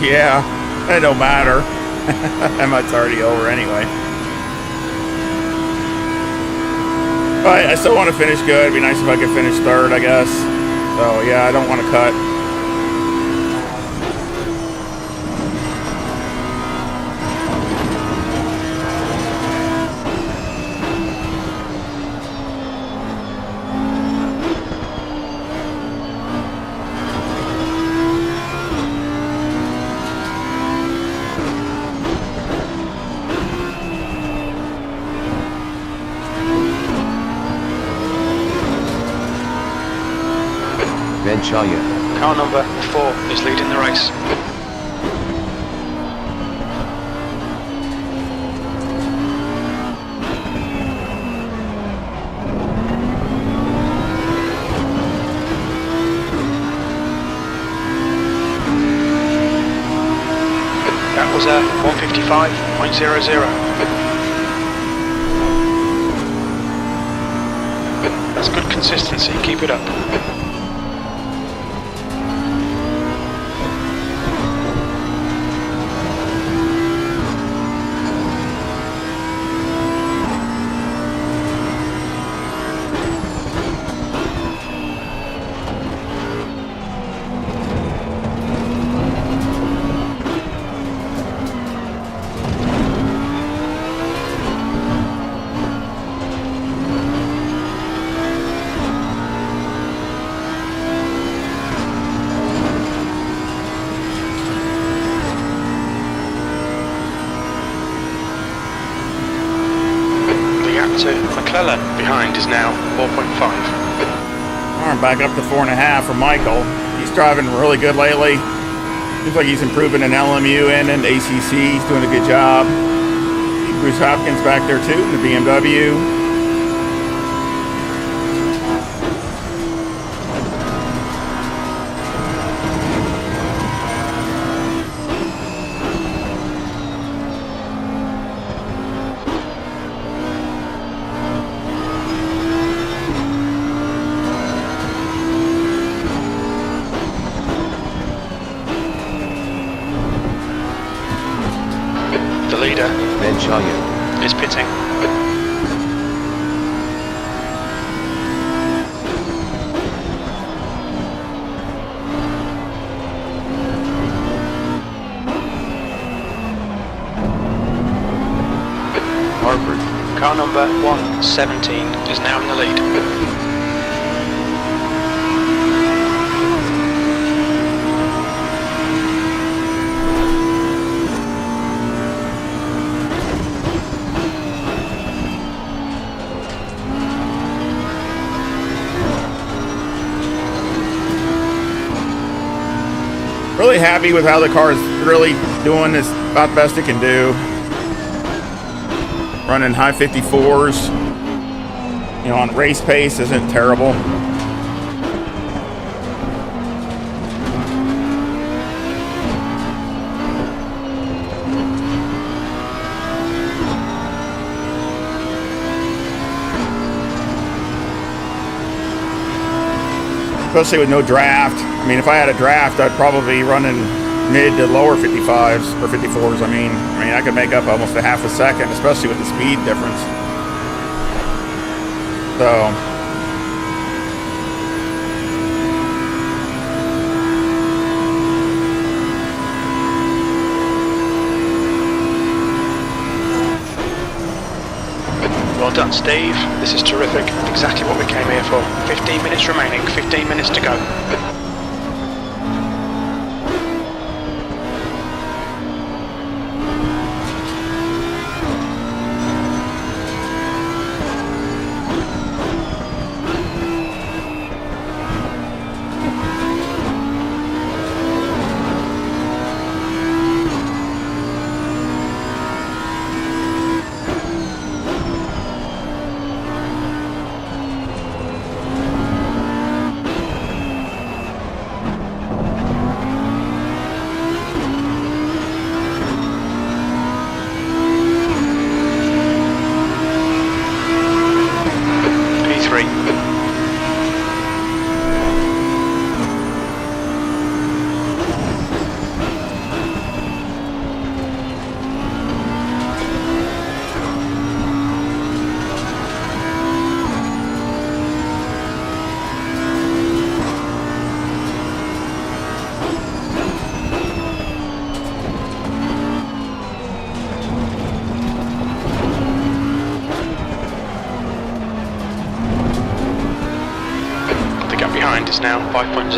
Yeah, it don't matter. It's already over anyway. But I still want to finish good. It'd be nice if I could finish third, I guess. So yeah, I don't want to cut. Car number 4 is leading the race. That was a 155.00. That's good consistency. Keep it up. back to McClellan. Behind is now 4.5. All right, back up to 4.5 for Michael. He's driving really good lately. Seems like he's improving in LMU and in ACC. He's doing a good job. Bruce Hopkins back there too in the BMW. The leader Ben is pitting. Harvard. Car number 117 is now in the lead. Really happy with how the car is really doing. It's about the best it can do. Running high 54s, you know, on race pace isn't terrible. Especially with no draft. I mean, if I had a draft, I'd probably be running mid to lower 55s or 54s. I mean, I could make up almost a half a second, especially with the speed difference. So, Well done, Steve. This is terrific. Exactly what we came here for. 15 minutes remaining, 15 minutes to go. Behind is now 5.0.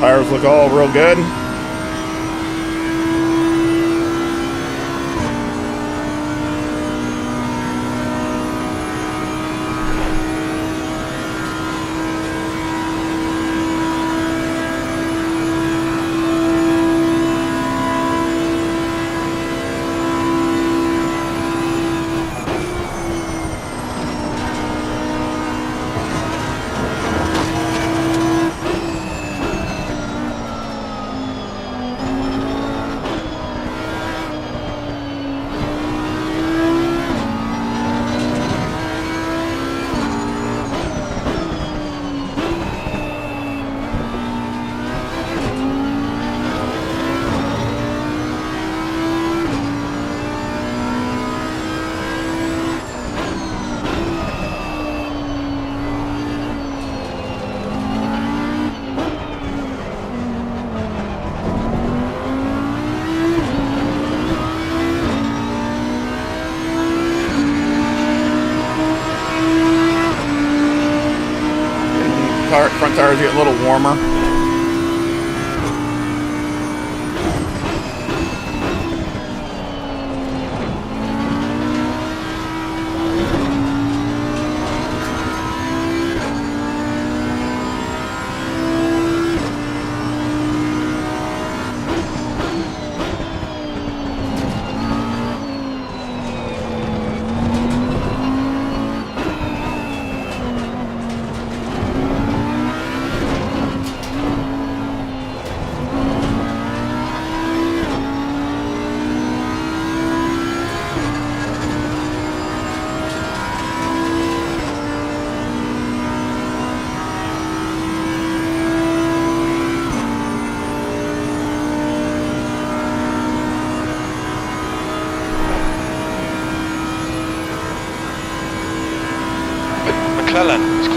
tires look all real good. Front tires get a little warmer.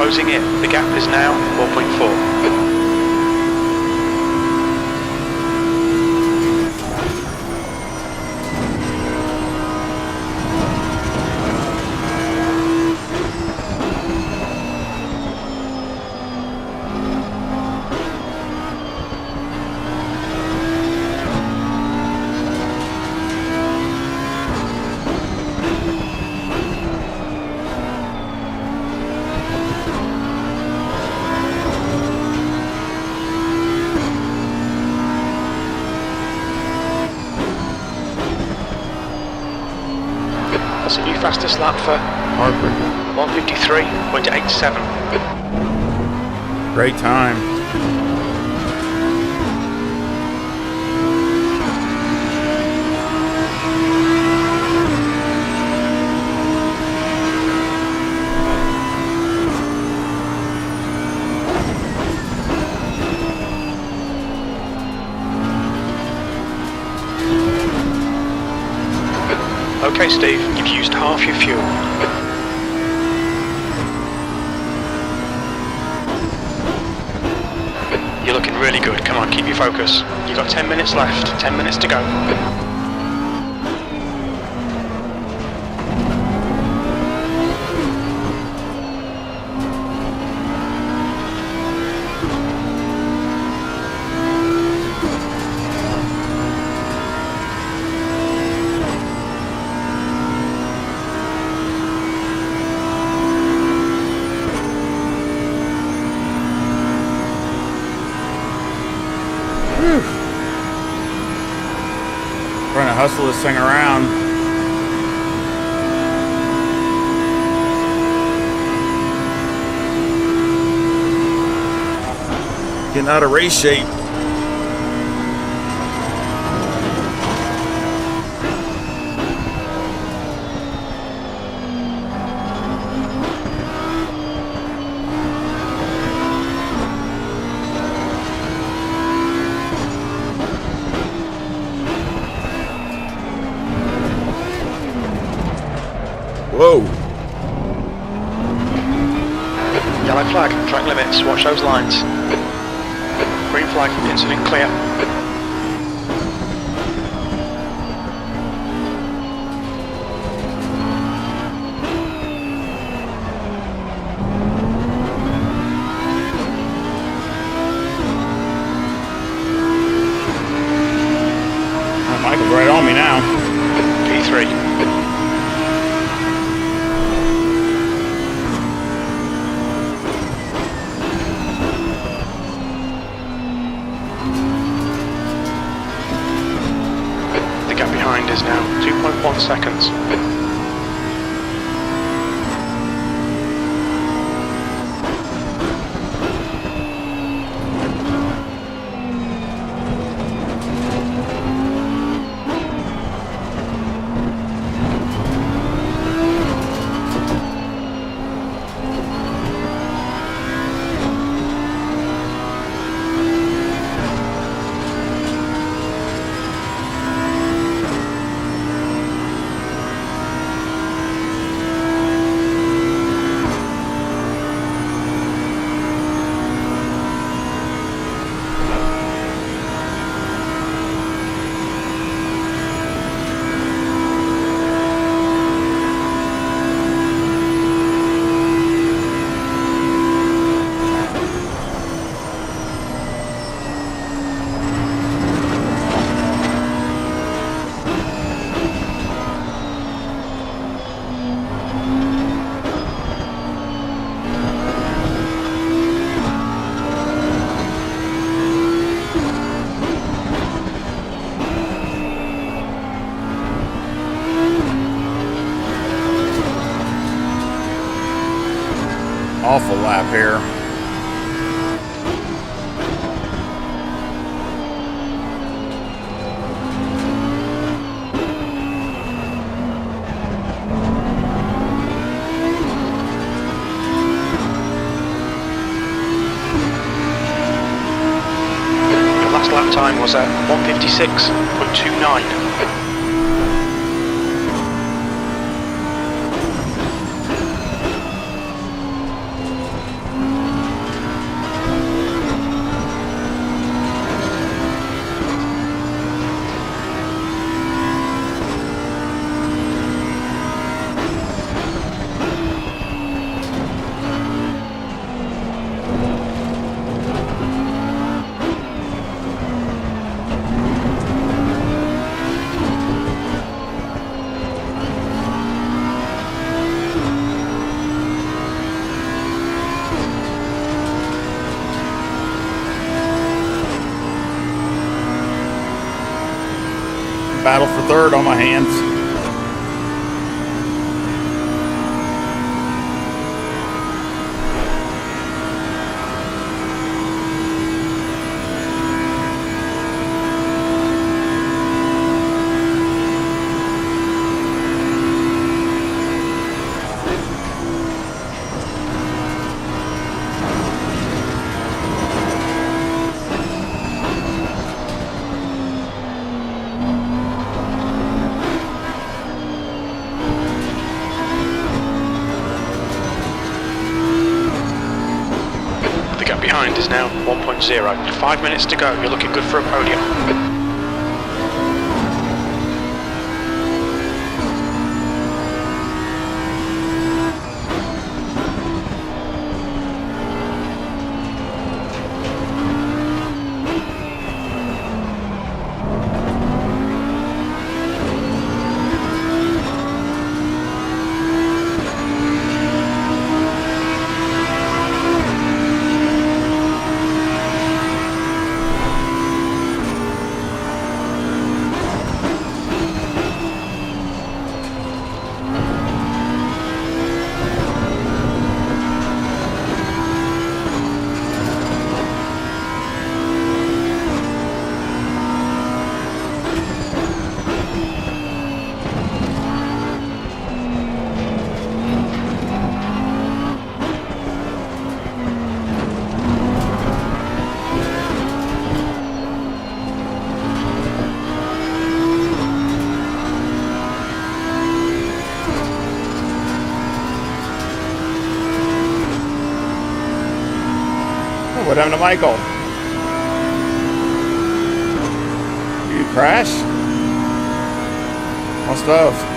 Closing in. The gap is now 4.4. That's a new fastest lap for Hartford. 153.87. Great time. Okay, Steve, you've used half your fuel. You're looking really good. Come on, keep your focus. You've got 10 minutes left. 10 minutes to go. Trying to hustle this thing around. Getting out of race shape. Whoa. Yellow flag, track limits, watch those lines. Green flag, incident clear. Oh, Michael's right on me now. P3. The gap behind is now 2.1 seconds. Awful lap here. Your last lap time was at 156.29. battle for third on my hands. Behind is now 1.0. 5 minutes to go. You're looking good for a podium. What happened to Michael? Did you crash? Must have.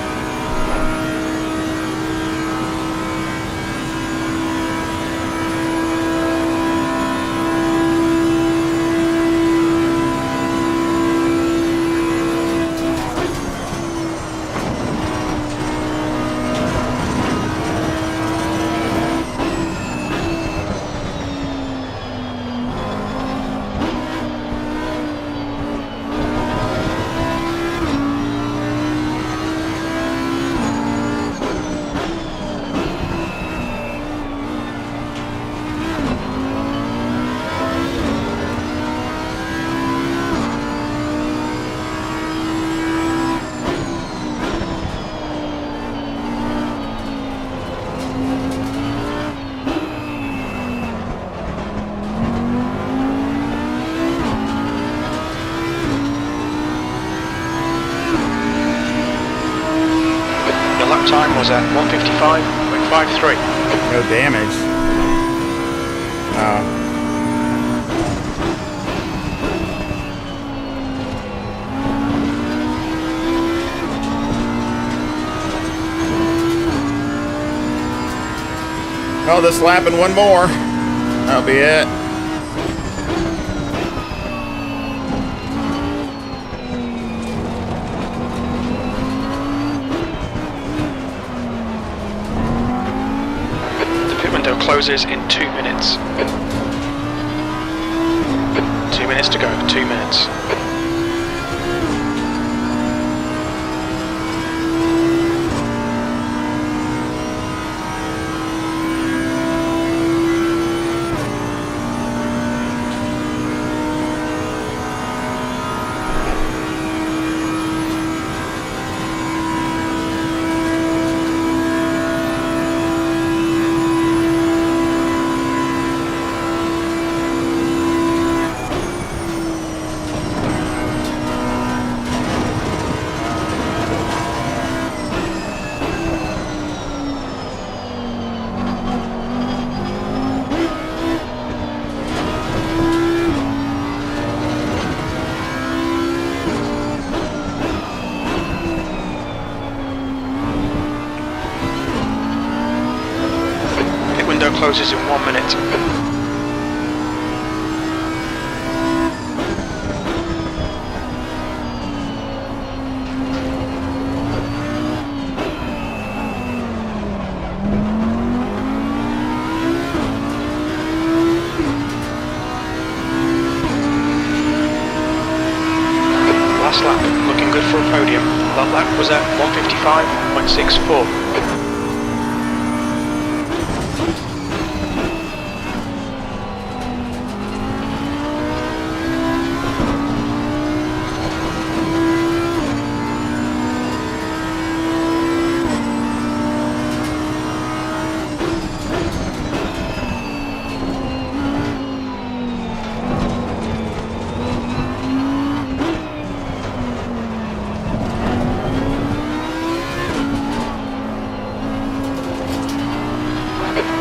Time was at 1:55.53. No damage. Oh, this lap and one more. That'll be it. Closes in 2 minutes. 2 minutes to go. 2 minutes. Closes in 1 minute. Last lap, looking good. good for a podium. That lap was at 155.64.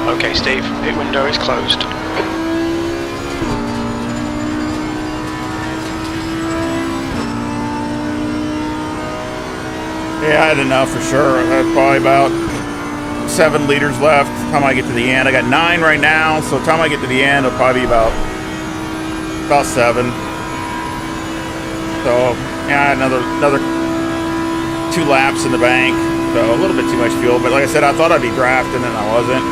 Okay, Steve, pit window is closed. Yeah, I had enough for sure. I had probably about 7 liters left. Time I get to the end, I got 9 right now. So time I get to the end, it'll probably be about 7. So yeah, another 2 laps in the bank. So a little bit too much fuel. But like I said, I thought I'd be drafting, and I wasn't.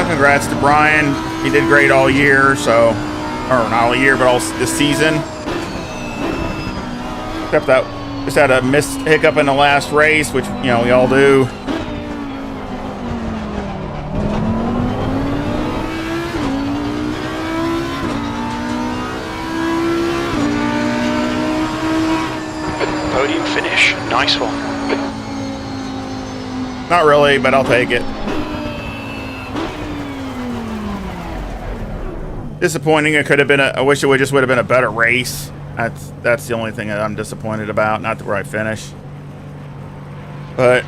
Congrats to Brian. He did great all year, so, or not all year, but all this season. Except that just had a missed hiccup in the last race, which, you know, we all do. Podium finish. Nice one. Not really, but I'll take it. Disappointing. It could have been I wish it would have been a better race. That's the only thing that I'm disappointed about. Not where I finish, but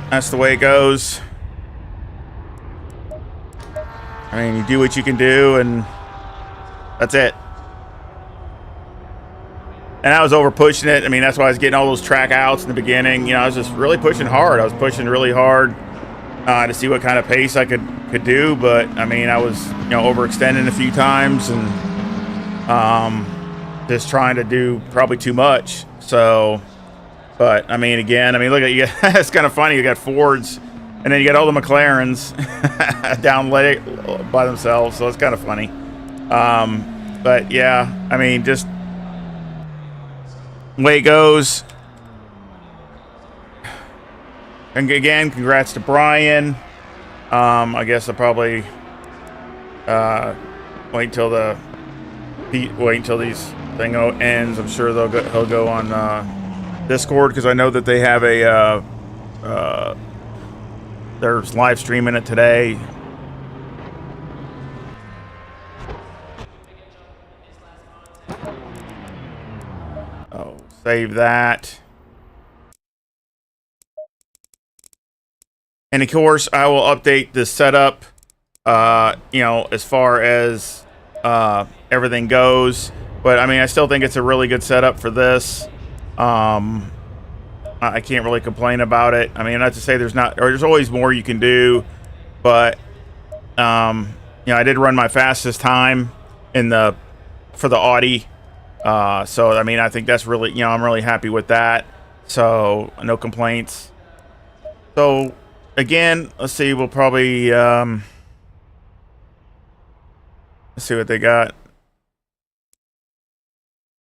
that's the way it goes. I mean, you do what you can do, and that's it. And I was over pushing it. I mean, that's why I was getting all those track outs in the beginning. You know, I was just really pushing hard. I was pushing really hard to see what kind of pace I could do. But I mean, I was, you know, overextending a few times and just trying to do probably too much. So, but I mean, again, I mean, look at you. It's kind of funny. You got Fords, and then you got all the McLarens down late by themselves. So it's kind of funny. But yeah, I mean, just the way it goes. And again, congrats to Brian. I guess I'll probably wait till these thing ends. I'm sure he'll go on Discord, because I know that they have they're live streaming it today. Oh, save that. And of course, I will update the setup, you know, as far as everything goes. But I mean, I still think it's a really good setup for this. I can't really complain about it. I mean, not to say there's always more you can do, but you know, I did run my fastest time for the Audi. So I mean, I think that's really, you know, I'm really happy with that. So no complaints. So again, let's see, we'll probably let's see what they got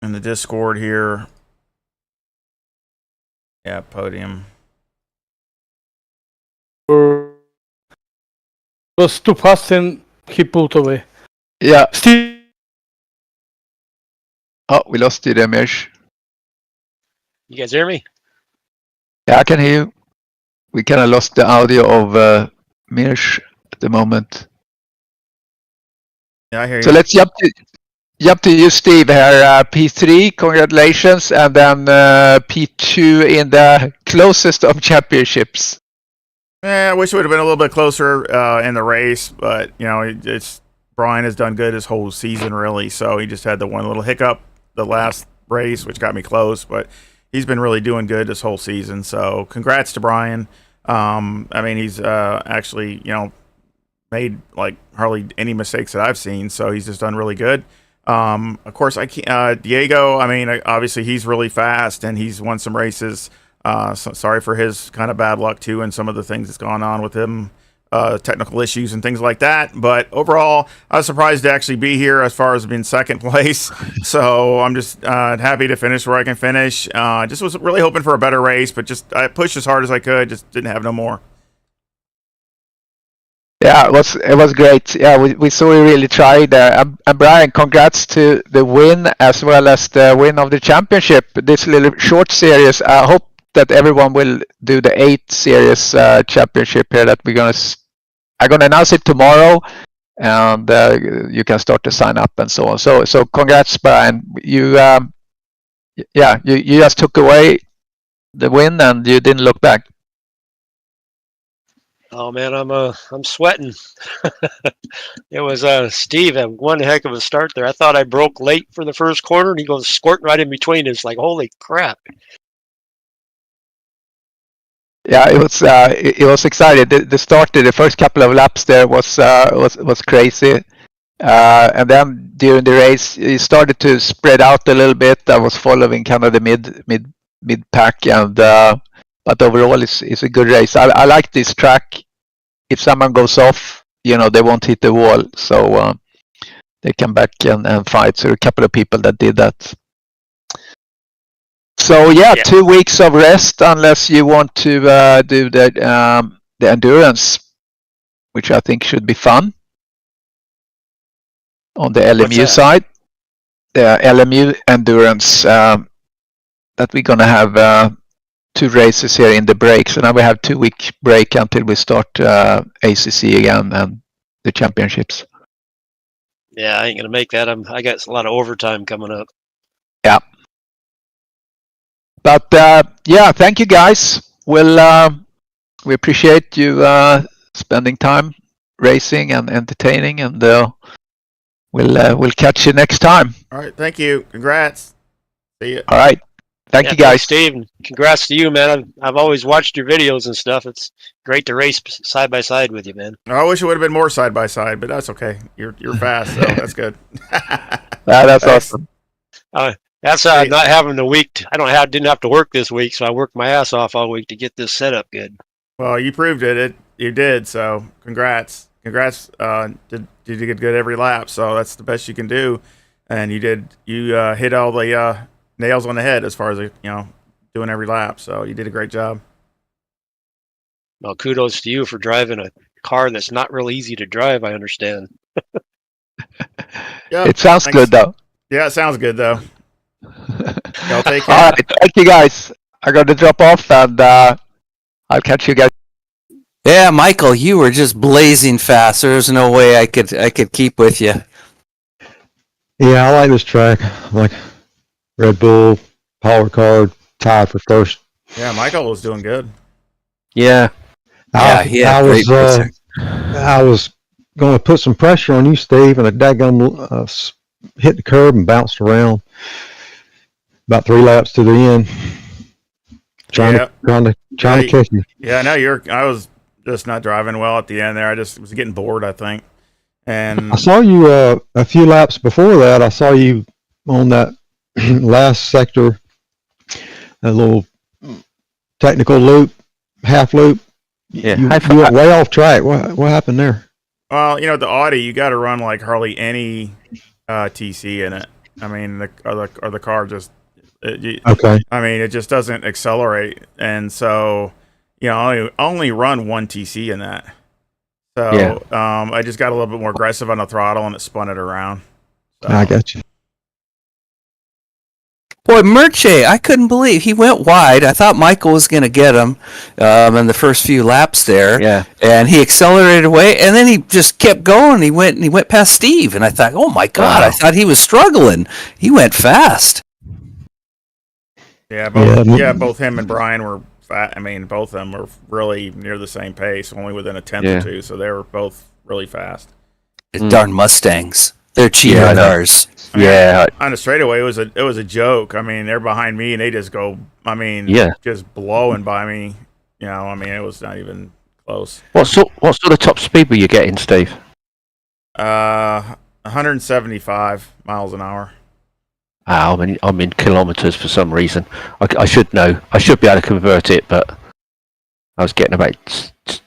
in the Discord here. Yeah, podium. Was too fast and he pulled away. Yeah. Still, Oh, we lost you there, Mirsch. You guys hear me? Yeah, I can hear you. We kind of lost the audio of Mirsch at the moment. Yeah, I hear you. So let's jump to you, Steve, here. P3, congratulations, and then P2 in the closest of championships. I wish it would have been a little bit closer in the race, but you know, it's Brian has done good his whole season, really. So he just had the one little hiccup the last race, which got me close, but he's been really doing good this whole season. So congrats to Brian. I mean, he's actually, you know, made like hardly any mistakes that I've seen, so he's just done really good. Of course, I can't, Diego. I mean, obviously he's really fast and he's won some races. So sorry for his kind of bad luck too, and some of the things that's gone on with him, technical issues and things like that. But overall, I was surprised to actually be here as far as being second place. So I'm just happy to finish where I can finish. Just was really hoping for a better race, but just I pushed as hard as I could. Just didn't have no more. Yeah, it was great. Yeah, we saw you really tried. And Brian, congrats to the win as well as the win of the championship. This little short series. I hope that everyone will do the 8 series championship here. That I'm gonna announce it tomorrow, and you can start to sign up and so on. So congrats, Brian. You just took away the win and you didn't look back. Oh man, I'm sweating. It was Steve had one heck of a start there. I thought I broke late for the first corner, and he goes squirting right in between. It's like, holy crap! Yeah, it was exciting. The start, the first couple of laps there was crazy, and then during the race, it started to spread out a little bit. I was following kind of the mid pack, and but overall, it's a good race. I like this track. If someone goes off, you know, they won't hit the wall, so they come back and fight. So a couple of people that did that. So yeah, 2 weeks of rest unless you want to do the endurance, which I think should be fun. On the LMU side, the LMU endurance that we're gonna have 2 races here in the break. So now we have 2-week break until we start ACC again and the championships. Yeah, I ain't gonna make that. I got a lot of overtime coming up. Yeah. But yeah, thank you guys. We appreciate you spending time racing and entertaining, and we'll catch you next time. All right, thank you. Congrats. See you. All right. Thank you guys. Thanks, Steve. And congrats to you, man. I've always watched your videos and stuff. It's great to race side by side with you, man. I wish it would have been more side by side, but that's okay. You're fast, so that's good. That's awesome. That's not having the week. Didn't have to work this week, so I worked my ass off all week to get this set up good. Well, you proved it. You did. So congrats. Did you get good every lap? So that's the best you can do, and you did. You hit all the nails on the head as far as doing every lap. So you did a great job. Well, kudos to you for driving a car that's not real easy to drive. I understand. Yeah, it sounds good though. Yeah, it sounds good though. Y'all take care. All right, thank you guys. I got to drop off, and I'll catch you guys. Yeah, Michael, you were just blazing fast. There's no way I could keep with you. Yeah, I like this track. Like Red Bull, Power Card, tied for first. Yeah, Michael was doing good. Yeah. I was going to put some pressure on you, Steve, and a daggum hit the curb and bounced around about 3 laps to the end. Trying to catch you. Yeah, no, I was just not driving well at the end there. I just was getting bored, I think. And I saw you a few laps before that. I saw you on that last sector, a little technical loop, half loop. Yeah, you went way off track. What happened there? Well, the Audi, you got to run like hardly any TC in it. I mean, the car just okay. I mean, it just doesn't accelerate, and so only run 1 TC in that. So yeah. I just got a little bit more aggressive on the throttle, and it spun it around. So. I got you. Boy, Merche, I couldn't believe he went wide. I thought Michael was going to get him in the first few laps there. Yeah. And he accelerated away, and then he just kept going. He went past Steve, and I thought, oh my God, wow. I thought he was struggling. He went fast. Yeah, both him and Brian were fat. I mean, both of them were really near the same pace, only within a tenth or two. So they were both really fast. Darn Mustangs. They're cheaper cars. Yeah. On the straightaway, it was a joke. I mean, they're behind me, and they just go. I mean, just blowing by me. You know, I mean, it was not even close. What sort of top speed were you getting, Steve? 175 miles an hour. I'm in kilometers for some reason. I should know. I should be able to convert it, but I was getting about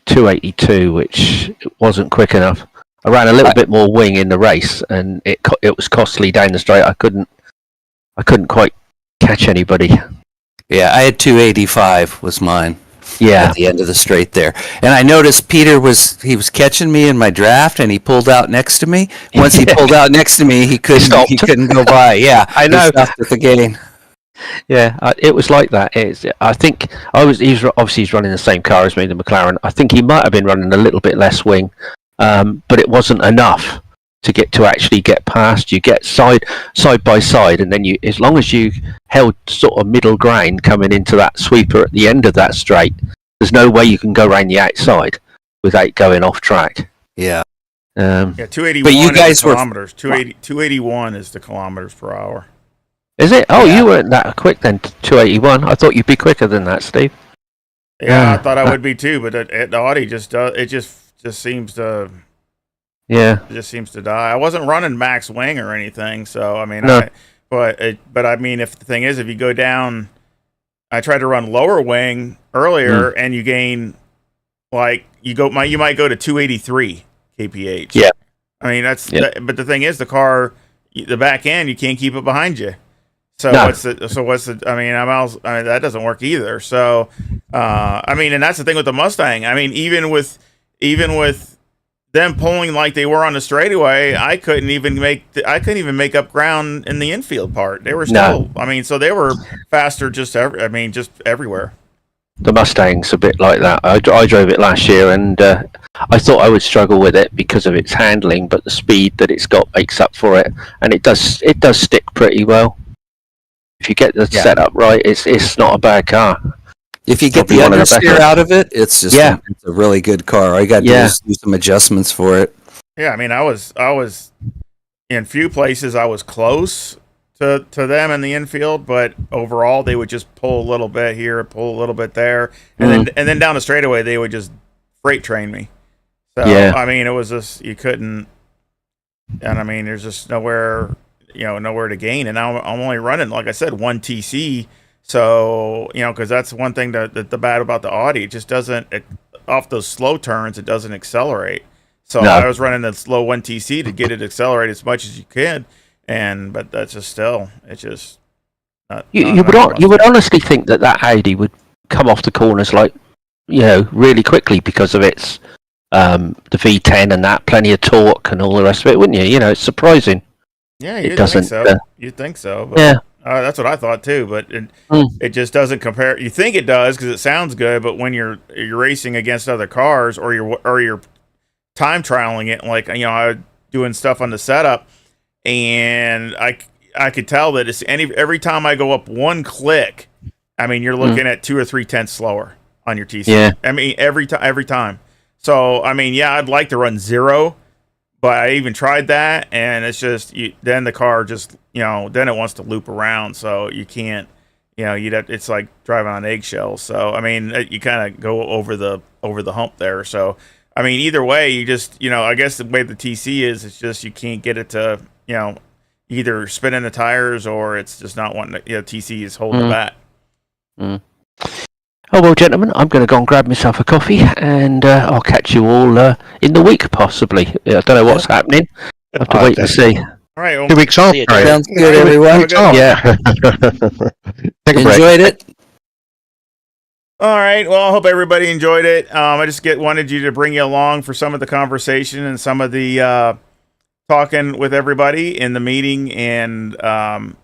282, which wasn't quick enough. I ran a little bit more wing in the race, and it was costly down the straight. I couldn't quite catch anybody. Yeah, I had 285 was mine. Yeah. At the end of the straight there. And I noticed Peter was catching me in my draft, and he pulled out next to me. Once he pulled out next to me, he couldn't go by. Yeah, I know. He stopped at the gain. Yeah, it was like that. I think he's running the same car as me, the McLaren. I think he might have been running a little bit less wing, but it wasn't enough to actually get past. You get side by side, and then as long as you held sort of middle ground coming into that sweeper at the end of that straight, there's no way you can go around the outside without going off track. Yeah. Yeah, 281 but you guys is the kilometers. 281 is the kilometers per hour. Is it? Oh, Yeah. you weren't that quick then, 281. I thought you'd be quicker than that, Steve. Yeah, I thought I would be too, but the Audi just seems to. Yeah. It just seems to die. I wasn't running max wing or anything, so I mean, No. but I mean, if the thing is, if you go down, I tried to run lower wing earlier, and you gain like you might go to 283 kph. Yeah. I mean Yeah. but the thing is, the car, the back end, you can't keep it behind you. So No. what's the? I mean, that doesn't work either. So, I mean, and that's the thing with the Mustang. I mean, even with them pulling like they were on the straightaway, I couldn't even make up ground in the infield part. They were still, I mean, so they were faster just everywhere. The Mustang's a bit like that. I drove it last year, and I thought I would struggle with it because of its handling, but the speed that it's got makes up for it, and it does stick pretty well. If you get the setup right, it's not a bad car. If you get the Probably one of the understeer better. out of it, it's just it's a really good car. All you got to do is do some adjustments for it. Yeah, I mean, I was in few places I was close to them in the infield, but overall they would just pull a little bit here, pull a little bit there, and then down the straightaway they would just freight train me. So I mean, it was just you couldn't, and I mean, there's just nowhere to gain, and now I'm only running, like I said, 1 TC. So, because that's one thing that the bad about the Audi, it just doesn't, off those slow turns, it doesn't accelerate. So I was running the slow 1 TC to get it to accelerate as much as you could, but that's just still, it's just not. You would honestly think that Audi would come off the corners like, really quickly because of its the V10 and that, plenty of torque and all the rest of it, wouldn't you? It's surprising. Yeah, it doesn't. You'd think so. But, yeah. That's what I thought too, but it just doesn't compare. You think it does because it sounds good, but when you're racing against other cars or you're time trialing it, like I was doing stuff on the setup, and I could tell that it's every time I go up one click, I mean you're looking at 2 or 3 tenths slower on your TC. Yeah. I mean every time. So I mean I'd like to run 0. But I even tried that, and it's just then the car just then it wants to loop around, so you can't it's like driving on eggshells. So I mean you kind of go over the hump there. So I mean either way you just I guess the way the TC is, it's just you can't get it to either spinning the tires or it's just not wanting to. TC is holding it back. Oh, well, gentlemen, I'm going to go and grab myself a coffee, and I'll catch you all in the week, possibly. I don't know what's happening. I'll have to wait and see. All right, well, 2 weeks off. Right. Sounds good, everyone. Yeah. Take a break. Enjoyed it. All right. Well, I hope everybody enjoyed it. I just wanted you to bring you along for some of the conversation and some of the talking with everybody in the meeting, and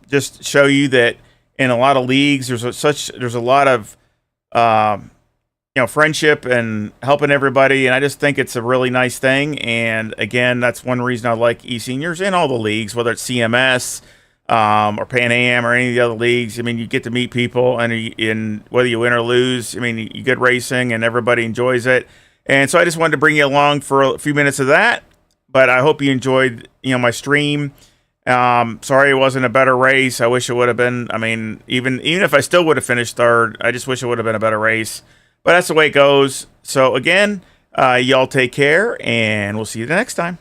just show you that in a lot of leagues there's a lot of friendship and helping everybody, and I just think it's a really nice thing. And again, that's one reason I like eSENIORS in all the leagues, whether it's CMS or Pan Am or any of the other leagues. I mean, you get to meet people, and whether you win or lose, I mean, you get racing and everybody enjoys it. And so I just wanted to bring you along for a few minutes of that. But I hope you enjoyed my stream. Sorry it wasn't a better race. I wish it would have been. I mean, even if I still would have finished third, I just wish it would have been a better race. But that's the way it goes. So again, y'all take care, and we'll see you the next time.